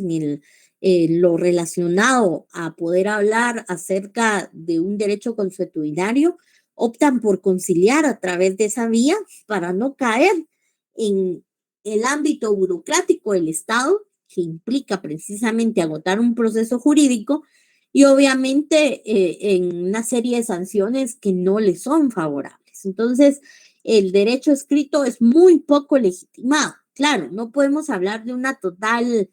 lo relacionado a poder hablar acerca de un derecho consuetudinario optan por conciliar a través de esa vía para no caer en el ámbito burocrático del Estado, que implica precisamente agotar un proceso jurídico y obviamente en una serie de sanciones que no le son favorables. Entonces, el derecho escrito es muy poco legitimado. Claro, no podemos hablar de una total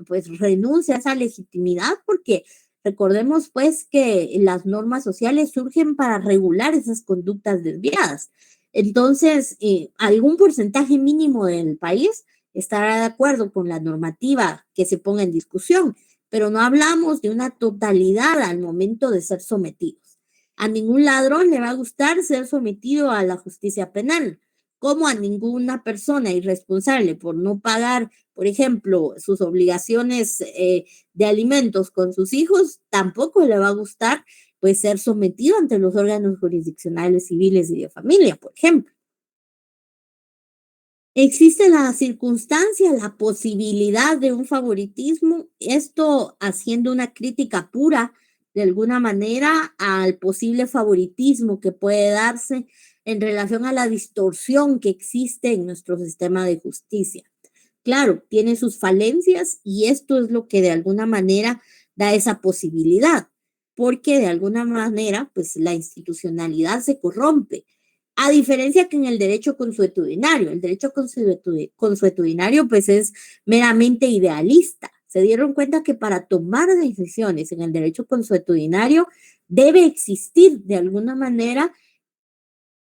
pues renuncia a esa legitimidad porque recordemos pues que las normas sociales surgen para regular esas conductas desviadas. Entonces, algún porcentaje mínimo del país estará de acuerdo con la normativa que se ponga en discusión, pero no hablamos de una totalidad al momento de ser sometidos. A ningún ladrón le va a gustar ser sometido a la justicia penal, como a ninguna persona irresponsable por no pagar, por ejemplo, sus obligaciones de alimentos con sus hijos, tampoco le va a gustar pues ser sometido ante los órganos jurisdiccionales civiles y de familia, por ejemplo. Existe la circunstancia, la posibilidad de un favoritismo, esto haciendo una crítica pura de alguna manera al posible favoritismo que puede darse en relación a la distorsión que existe en nuestro sistema de justicia. Claro, tiene sus falencias y esto es lo que de alguna manera da esa posibilidad, porque de alguna manera, pues la institucionalidad se corrompe. A diferencia que en el derecho consuetudinario, el derecho consuetudinario pues es meramente idealista. Se dieron cuenta que para tomar decisiones en el derecho consuetudinario debe existir de alguna manera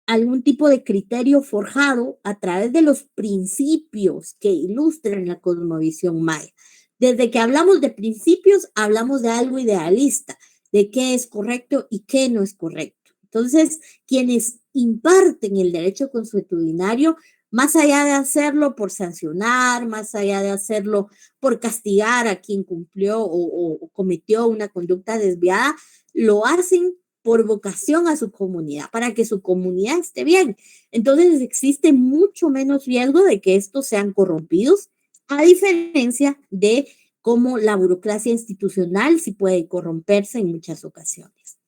algún tipo de criterio forjado a través de los principios que ilustran la cosmovisión maya. Desde que hablamos de principios, hablamos de algo idealista, de qué es correcto y qué no es correcto. Entonces, quienes imparten el derecho consuetudinario, más allá de hacerlo por sancionar, más allá de hacerlo por castigar a quien cumplió o cometió una conducta desviada, lo hacen por vocación a su comunidad, para que su comunidad esté bien. Entonces existe mucho menos riesgo de que estos sean corrompidos, a diferencia de cómo la burocracia institucional sí puede corromperse en muchas ocasiones.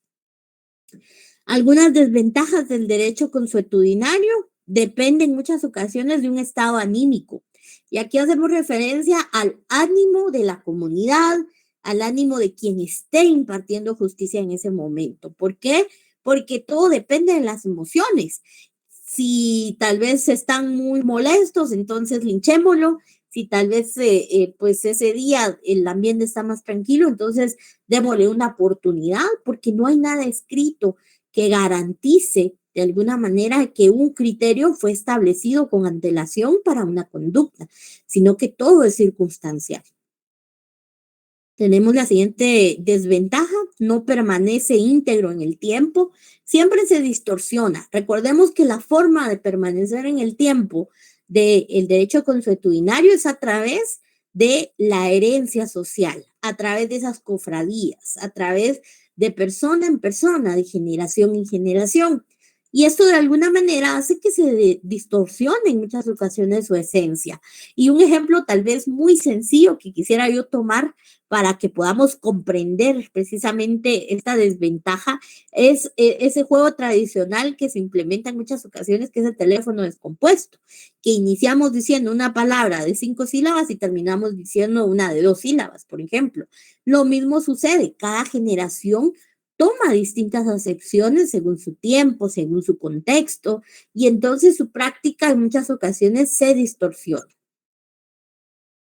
Algunas desventajas del derecho consuetudinario dependen en muchas ocasiones de un estado anímico. Y aquí hacemos referencia al ánimo de la comunidad, al ánimo de quien esté impartiendo justicia en ese momento. ¿Por qué? Porque todo depende de las emociones. Si tal vez están muy molestos, entonces linchémoslo. Si tal vez pues ese día el ambiente está más tranquilo, entonces démosle una oportunidad porque no hay nada escrito que garantice de alguna manera que un criterio fue establecido con antelación para una conducta, sino que todo es circunstancial. Tenemos la siguiente desventaja, no permanece íntegro en el tiempo, siempre se distorsiona. Recordemos que la forma de permanecer en el tiempo del derecho consuetudinario es a través de la herencia social, a través de esas cofradías, a través de persona en persona, de generación en generación. Y esto de alguna manera hace que se distorsione en muchas ocasiones su esencia. Y un ejemplo tal vez muy sencillo que quisiera yo tomar para que podamos comprender precisamente esta desventaja es ese juego tradicional que se implementa en muchas ocasiones, que es el teléfono descompuesto, que iniciamos diciendo una palabra de 5 sílabas y terminamos diciendo una de 2 sílabas, por ejemplo. Lo mismo sucede, cada generación toma distintas acepciones según su tiempo, según su contexto, y entonces su práctica en muchas ocasiones se distorsiona.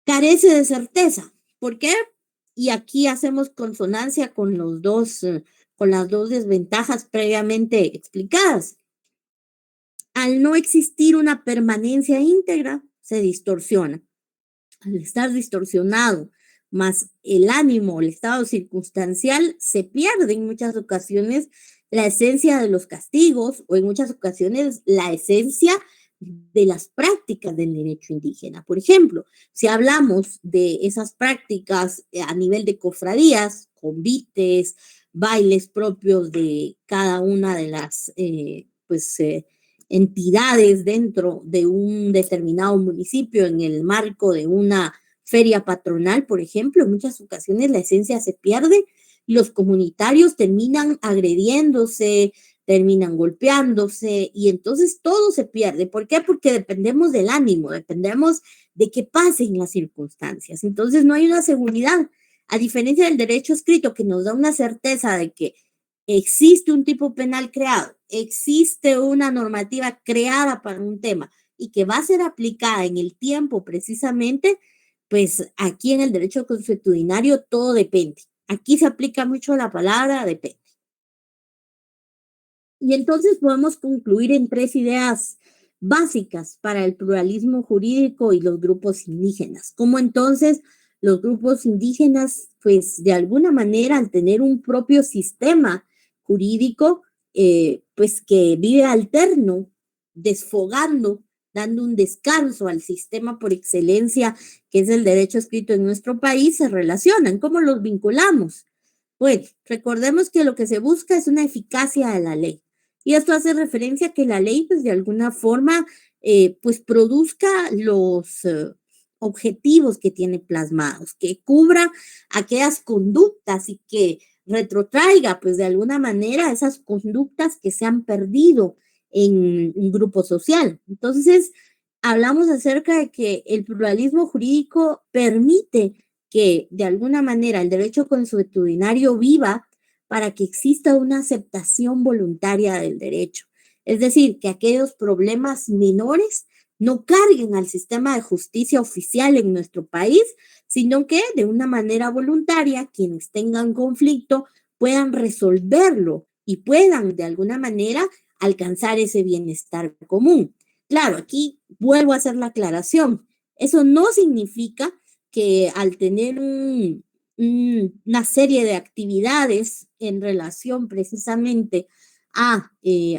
Carece de certeza. ¿Por qué? Y aquí hacemos consonancia con con las dos desventajas previamente explicadas. Al no existir una permanencia íntegra, se distorsiona. Al estar distorsionado, más el ánimo, el estado circunstancial, se pierde en muchas ocasiones la esencia de los castigos o en muchas ocasiones la esencia de las prácticas del derecho indígena. Por ejemplo, si hablamos de esas prácticas a nivel de cofradías, convites, bailes propios de cada una de las entidades dentro de un determinado municipio en el marco de una feria patronal, por ejemplo, en muchas ocasiones la esencia se pierde, los comunitarios terminan agrediéndose, terminan golpeándose y entonces todo se pierde. ¿Por qué? Porque dependemos del ánimo, dependemos de que pasen las circunstancias. Entonces no hay una seguridad. A diferencia del derecho escrito, que nos da una certeza de que existe un tipo penal creado, existe una normativa creada para un tema y que va a ser aplicada en el tiempo precisamente, pues aquí en el derecho consuetudinario todo depende. Aquí se aplica mucho la palabra depende. Y entonces podemos concluir en tres ideas básicas para el pluralismo jurídico y los grupos indígenas. Como entonces los grupos indígenas, pues de alguna manera, al tener un propio sistema jurídico, pues que vive alterno, desfogando, dando un descanso al sistema por excelencia, que es el derecho escrito en nuestro país, se relacionan. ¿Cómo los vinculamos? Bueno, recordemos que lo que se busca es una eficacia de la ley. Y esto hace referencia a que la ley, pues de alguna forma, pues produzca los objetivos que tiene plasmados, que cubra aquellas conductas y que retrotraiga, pues de alguna manera, esas conductas que se han perdido en un grupo social. Entonces, hablamos acerca de que el pluralismo jurídico permite que de alguna manera el derecho consuetudinario viva para que exista una aceptación voluntaria del derecho. Es decir, que aquellos problemas menores no carguen al sistema de justicia oficial en nuestro país, sino que de una manera voluntaria quienes tengan conflicto puedan resolverlo y puedan de alguna manera alcanzar ese bienestar común. Claro, aquí vuelvo a hacer la aclaración. Eso no significa que al tener una serie de actividades en relación precisamente a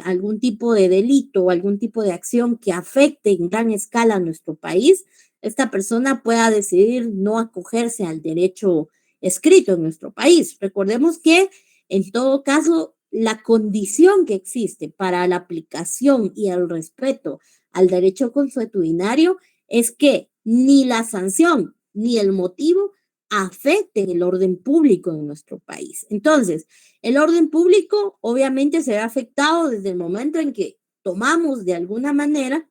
algún tipo de delito o algún tipo de acción que afecte en gran escala a nuestro país, esta persona pueda decidir no acogerse al derecho escrito en nuestro país. Recordemos que en todo caso la condición que existe para la aplicación y el respeto al derecho consuetudinario es que ni la sanción ni el motivo afecten el orden público en nuestro país. Entonces, el orden público obviamente se ve afectado desde el momento en que tomamos de alguna manera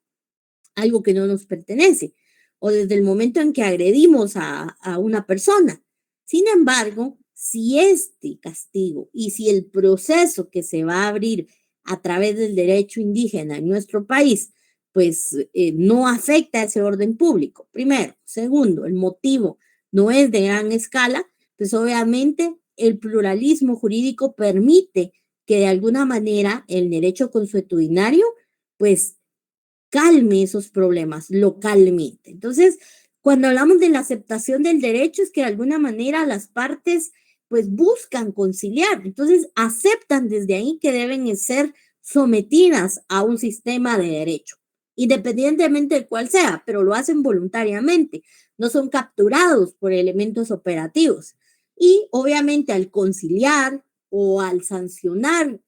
algo que no nos pertenece o desde el momento en que agredimos a una persona. Sin embargo, si este castigo y si el proceso que se va a abrir a través del derecho indígena en nuestro país, pues no afecta a ese orden público, primero. Segundo, el motivo no es de gran escala, pues obviamente el pluralismo jurídico permite que de alguna manera el derecho consuetudinario, pues calme esos problemas localmente. Entonces, cuando hablamos de la aceptación del derecho, es que de alguna manera las partes pues buscan conciliar, entonces aceptan desde ahí que deben ser sometidas a un sistema de derecho, independientemente de cuál sea, pero lo hacen voluntariamente, no son capturados por elementos operativos. Y obviamente al conciliar o al sancionar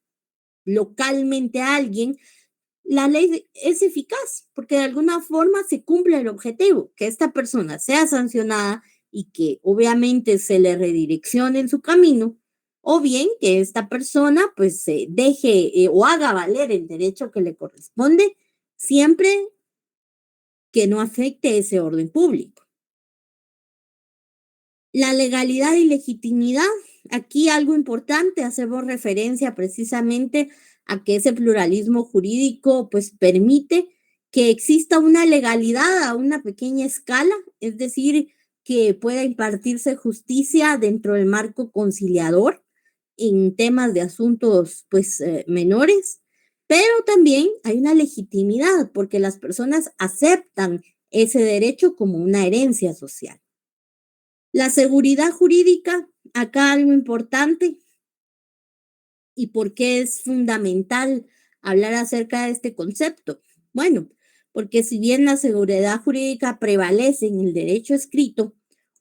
localmente a alguien, la ley es eficaz porque de alguna forma se cumple el objetivo, que esta persona sea sancionada y que obviamente se le redireccione en su camino, o bien que esta persona pues se deje o haga valer el derecho que le corresponde siempre que no afecte ese orden público. La legalidad y legitimidad, aquí algo importante, hacemos referencia precisamente a que ese pluralismo jurídico pues permite que exista una legalidad a una pequeña escala, es decir, que pueda impartirse justicia dentro del marco conciliador en temas de asuntos pues menores, pero también hay una legitimidad porque las personas aceptan ese derecho como una herencia social. La seguridad jurídica, acá algo importante y por qué es fundamental hablar acerca de este concepto. Bueno, porque si bien la seguridad jurídica prevalece en el derecho escrito,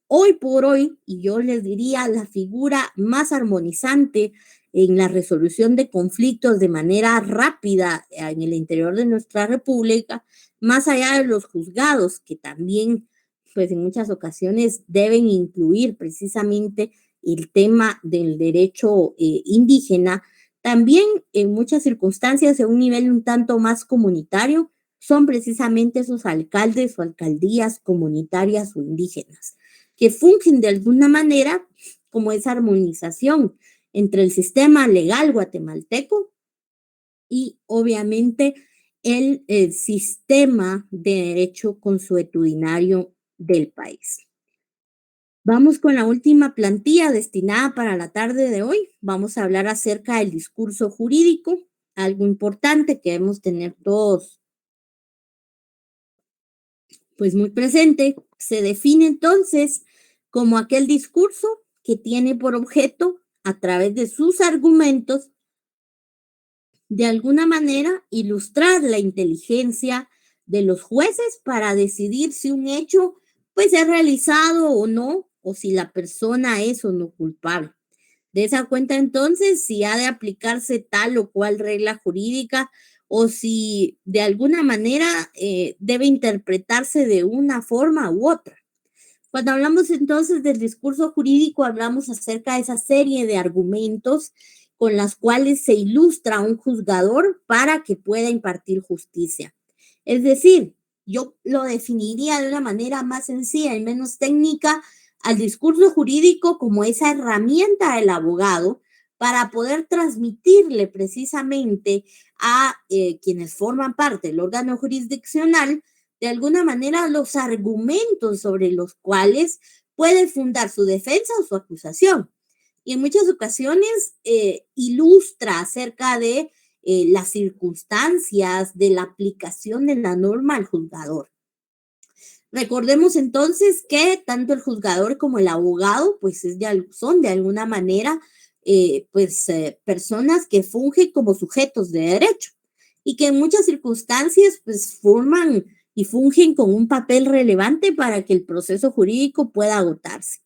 hoy por hoy, y yo les diría la figura más armonizante en la resolución de conflictos de manera rápida en el interior de nuestra república, más allá de los juzgados, que también pues en muchas ocasiones deben incluir precisamente el tema del derecho indígena, también en muchas circunstancias a un nivel un tanto más comunitario son precisamente esos alcaldes o alcaldías comunitarias o indígenas. que fungen de alguna manera como esa armonización entre el sistema legal guatemalteco y obviamente el sistema de derecho consuetudinario del país. Vamos con la última plantilla destinada para la tarde de hoy. Vamos a hablar acerca del discurso jurídico, algo importante que debemos tener todos pues muy presente. Se define entonces como aquel discurso que tiene por objeto, a través de sus argumentos, de alguna manera ilustrar la inteligencia de los jueces para decidir si un hecho pues es realizado o no, o si la persona es o no culpable. De esa cuenta entonces si ha de aplicarse tal o cual regla jurídica o si de alguna manera debe interpretarse de una forma u otra. Cuando hablamos entonces del discurso jurídico, hablamos acerca de esa serie de argumentos con las cuales se ilustra a un juzgador para que pueda impartir justicia. Es decir, yo lo definiría de una manera más sencilla y menos técnica al discurso jurídico como esa herramienta del abogado para poder transmitirle precisamente a quienes forman parte del órgano jurisdiccional de alguna manera los argumentos sobre los cuales puede fundar su defensa o su acusación. Y en muchas ocasiones ilustra acerca de las circunstancias de la aplicación de la norma al juzgador. Recordemos entonces que tanto el juzgador como el abogado pues son de alguna manera personas que fungen como sujetos de derecho y que en muchas circunstancias pues forman y fungen con un papel relevante para que el proceso jurídico pueda agotarse.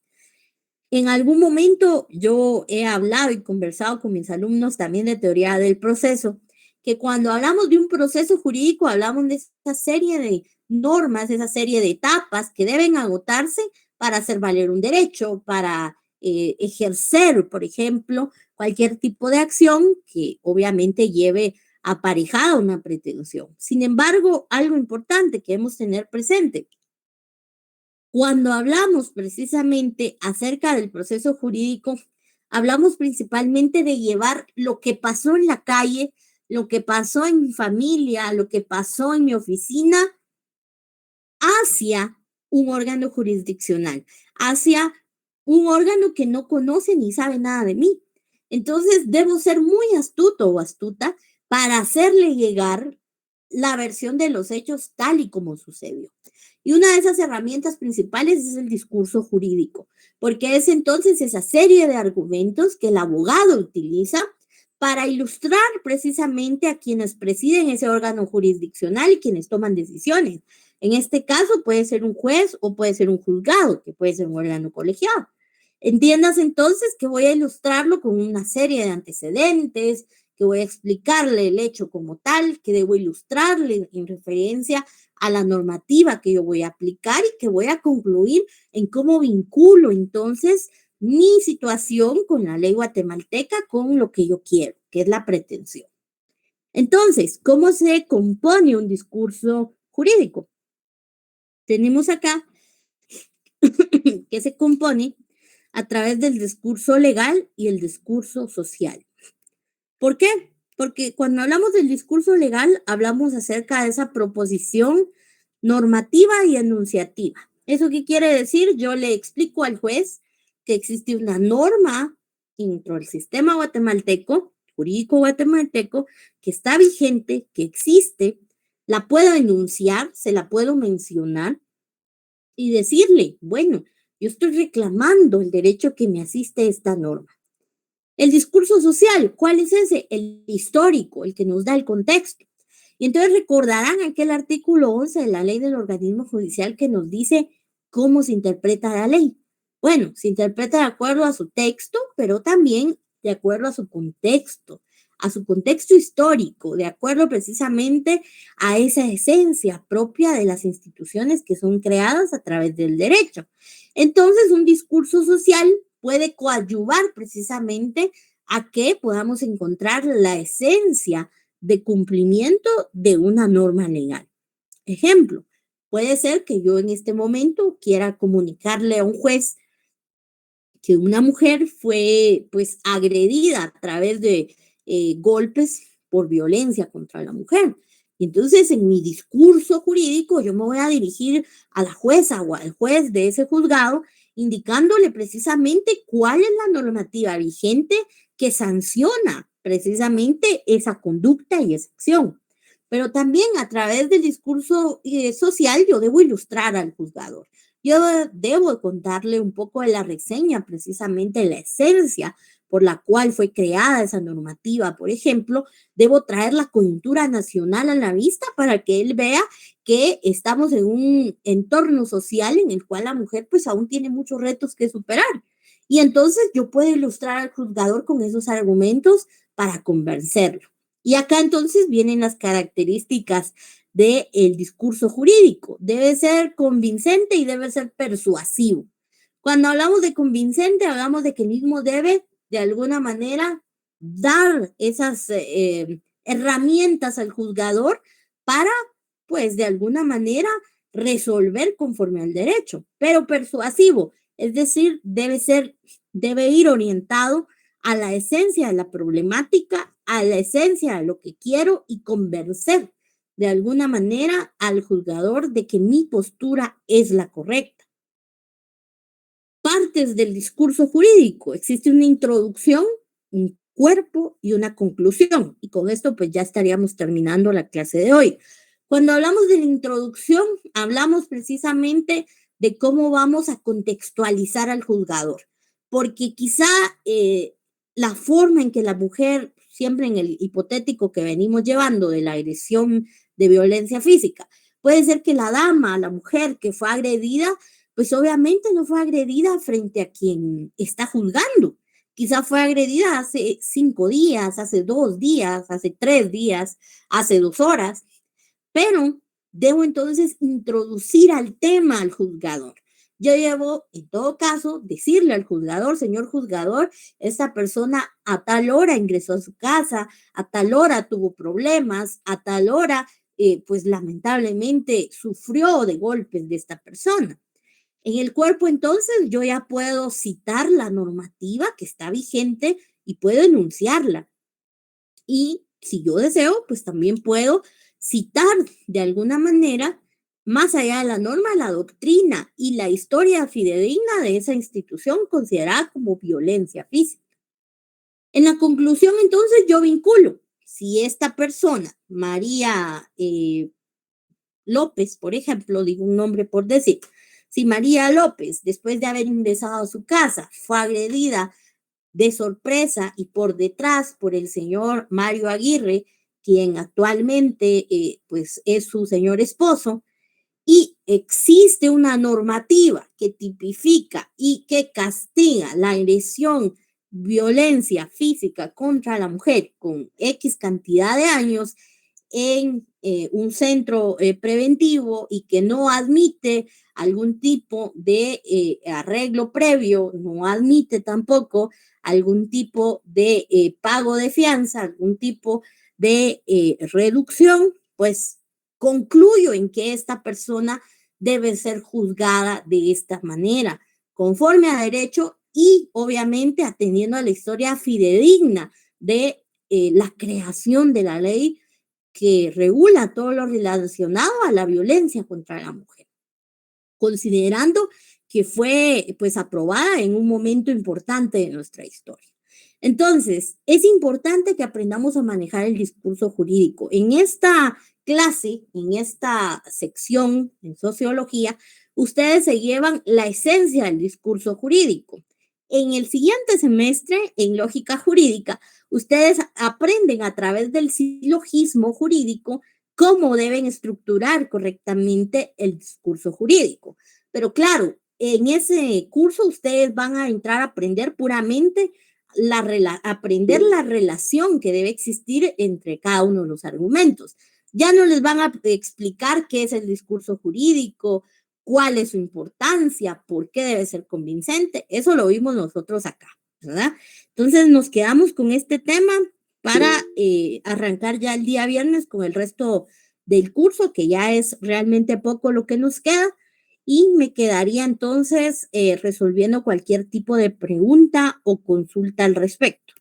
En algún momento yo he hablado y conversado con mis alumnos también de teoría del proceso, que cuando hablamos de un proceso jurídico hablamos de esa serie de normas, esa serie de etapas que deben agotarse para hacer valer un derecho, para ejercer, por ejemplo, cualquier tipo de acción que obviamente lleve aparejada una pretensión. Sin embargo, algo importante que debemos tener presente, cuando hablamos precisamente acerca del proceso jurídico, hablamos principalmente de llevar lo que pasó en la calle, lo que pasó en mi familia, lo que pasó en mi oficina, hacia un órgano jurisdiccional, hacia un órgano que no conoce ni sabe nada de mí. Entonces, debo ser muy astuto o astuta para hacerle llegar la versión de los hechos tal y como sucedió. Y una de esas herramientas principales es el discurso jurídico, porque es entonces esa serie de argumentos que el abogado utiliza para ilustrar precisamente a quienes presiden ese órgano jurisdiccional y quienes toman decisiones. En este caso puede ser un juez o puede ser un juzgado, que puede ser un órgano colegiado. Entiendas entonces que voy a ilustrarlo con una serie de antecedentes, que voy a explicarle el hecho como tal, que debo ilustrarle en referencia a la normativa que yo voy a aplicar y que voy a concluir en cómo vinculo entonces mi situación con la ley guatemalteca con lo que yo quiero, que es la pretensión. Entonces, ¿cómo se compone un discurso jurídico? Tenemos acá que se compone a través del discurso legal y el discurso social. ¿Por qué? Porque cuando hablamos del discurso legal, hablamos acerca de esa proposición normativa y enunciativa. ¿Eso qué quiere decir? Yo le explico al juez que existe una norma dentro del sistema guatemalteco, jurídico guatemalteco, que está vigente, que existe, la puedo enunciar, se la puedo mencionar y decirle, bueno, yo estoy reclamando el derecho que me asiste esta norma. El discurso social, ¿cuál es ese? El histórico, el que nos da el contexto. Y entonces recordarán aquel artículo 11 de la ley del organismo judicial que nos dice cómo se interpreta la ley. Bueno, se interpreta de acuerdo a su texto, pero también de acuerdo a su contexto histórico, de acuerdo precisamente a esa esencia propia de las instituciones que son creadas a través del derecho. Entonces, un discurso social puede coadyuvar precisamente a que podamos encontrar la esencia de cumplimiento de una norma legal. Ejemplo, Puede ser que yo en este momento quiera comunicarle a un juez que una mujer fue pues agredida a través de golpes por violencia contra la mujer. Y entonces en mi discurso jurídico yo me voy a dirigir a la jueza o al juez de ese juzgado indicándole precisamente cuál es la normativa vigente que sanciona precisamente esa conducta y esa acción. Pero también a través del discurso social yo debo ilustrar al juzgador. Yo debo contarle un poco de la reseña, precisamente la esencia por la cual fue creada esa normativa. Por ejemplo, debo traer la coyuntura nacional a la vista para que él vea que estamos en un entorno social en el cual la mujer pues aún tiene muchos retos que superar. Y entonces yo puedo ilustrar al juzgador con esos argumentos para convencerlo. Y acá entonces vienen las características del discurso jurídico. Debe ser convincente y debe ser persuasivo. Cuando hablamos de convincente, hablamos de que el mismo debe, de alguna manera, dar esas herramientas al juzgador para, pues, de alguna manera, resolver conforme al derecho. Pero persuasivo, es decir, debe ir orientado a la esencia de la problemática, a la esencia de lo que quiero y convencer de alguna manera al juzgador de que mi postura es la correcta. Partes del discurso jurídico. Existe una introducción, un cuerpo y una conclusión. Y con esto pues ya estaríamos terminando la clase de hoy. Cuando hablamos de la introducción, hablamos precisamente de cómo vamos a contextualizar al juzgador. Porque quizá la forma en que la mujer, siempre en el hipotético que venimos llevando de la agresión de violencia física, puede ser que la dama, la mujer que fue agredida, pues obviamente no fue agredida frente a quien está juzgando. Quizá fue agredida hace 5 días, hace 2 días, hace 3 días, hace 2 horas, pero debo entonces introducir al tema al juzgador. Yo debo, en todo caso, decirle al juzgador, señor juzgador, esta persona a tal hora ingresó a su casa, a tal hora tuvo problemas, a tal hora, pues lamentablemente sufrió de golpes de esta persona. En el cuerpo, entonces, yo ya puedo citar la normativa que está vigente y puedo enunciarla. Y si yo deseo, pues también puedo citar de alguna manera, más allá de la norma, la doctrina y la historia fidedigna de esa institución considerada como violencia física. En la conclusión, entonces, yo vinculo. Si esta persona, María López, por ejemplo, digo un nombre por decir, si María López, después de haber ingresado a su casa, fue agredida de sorpresa y por detrás por el señor Mario Aguirre, quien actualmente pues es su señor esposo, y existe una normativa que tipifica y que castiga la agresión, violencia física contra la mujer con X cantidad de años, en un centro preventivo y que no admite algún tipo de arreglo previo, no admite tampoco algún tipo de pago de fianza, algún tipo de reducción, pues concluyo en que esta persona debe ser juzgada de esta manera, conforme a derecho y obviamente atendiendo a la historia fidedigna de la creación de la ley que regula todo lo relacionado a la violencia contra la mujer, considerando que fue pues aprobada en un momento importante de nuestra historia. Entonces, es importante que aprendamos a manejar el discurso jurídico. En esta clase, en esta sección en sociología, ustedes se llevan la esencia del discurso jurídico. En el siguiente semestre, en lógica jurídica, ustedes aprenden a través del silogismo jurídico cómo deben estructurar correctamente el discurso jurídico. Pero claro, en ese curso ustedes van a entrar a aprender puramente aprender la relación que debe existir entre cada uno de los argumentos. Ya no les van a explicar qué es el discurso jurídico, cuál es su importancia, por qué debe ser convincente. Eso lo vimos nosotros acá, ¿verdad? Entonces nos quedamos con este tema para arrancar ya el día viernes con el resto del curso, que ya es realmente poco lo que nos queda, y me quedaría entonces resolviendo cualquier tipo de pregunta o consulta al respecto.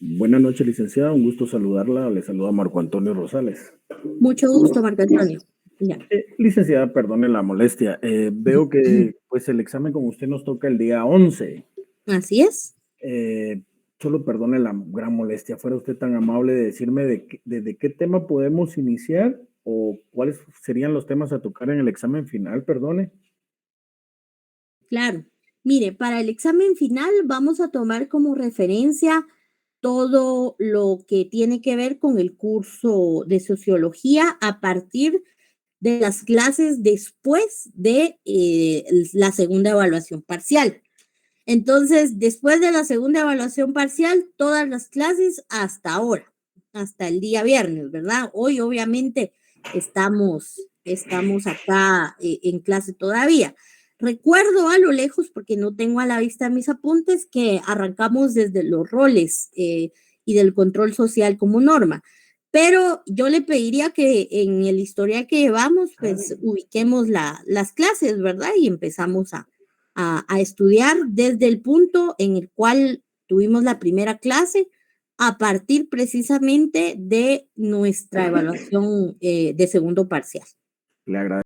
Buenas noches, licenciada. Un gusto saludarla. Le saluda Marco Antonio Rosales. Mucho gusto, Marco Antonio. Ya. Licenciada, perdone la molestia. Veo que pues el examen con usted nos toca el día 11. Así es. Solo perdone la gran molestia. ¿Fuera usted tan amable de decirme de qué tema podemos iniciar o cuáles serían los temas a tocar en el examen final? Perdone. Claro. Mire, para el examen final vamos a tomar como referencia todo lo que tiene que ver con el curso de sociología a partir de las clases después de la segunda evaluación parcial. Entonces, después de la segunda evaluación parcial, todas las clases hasta ahora, hasta el día viernes, ¿verdad? Hoy obviamente estamos acá en clase todavía. Recuerdo a lo lejos, porque no tengo a la vista mis apuntes, que arrancamos desde los roles y del control social como norma. Pero yo le pediría que en el historial que llevamos, pues ubiquemos las clases, ¿verdad? Y empezamos a estudiar desde el punto en el cual tuvimos la primera clase, a partir precisamente de nuestra evaluación de segundo parcial. Le agradezco.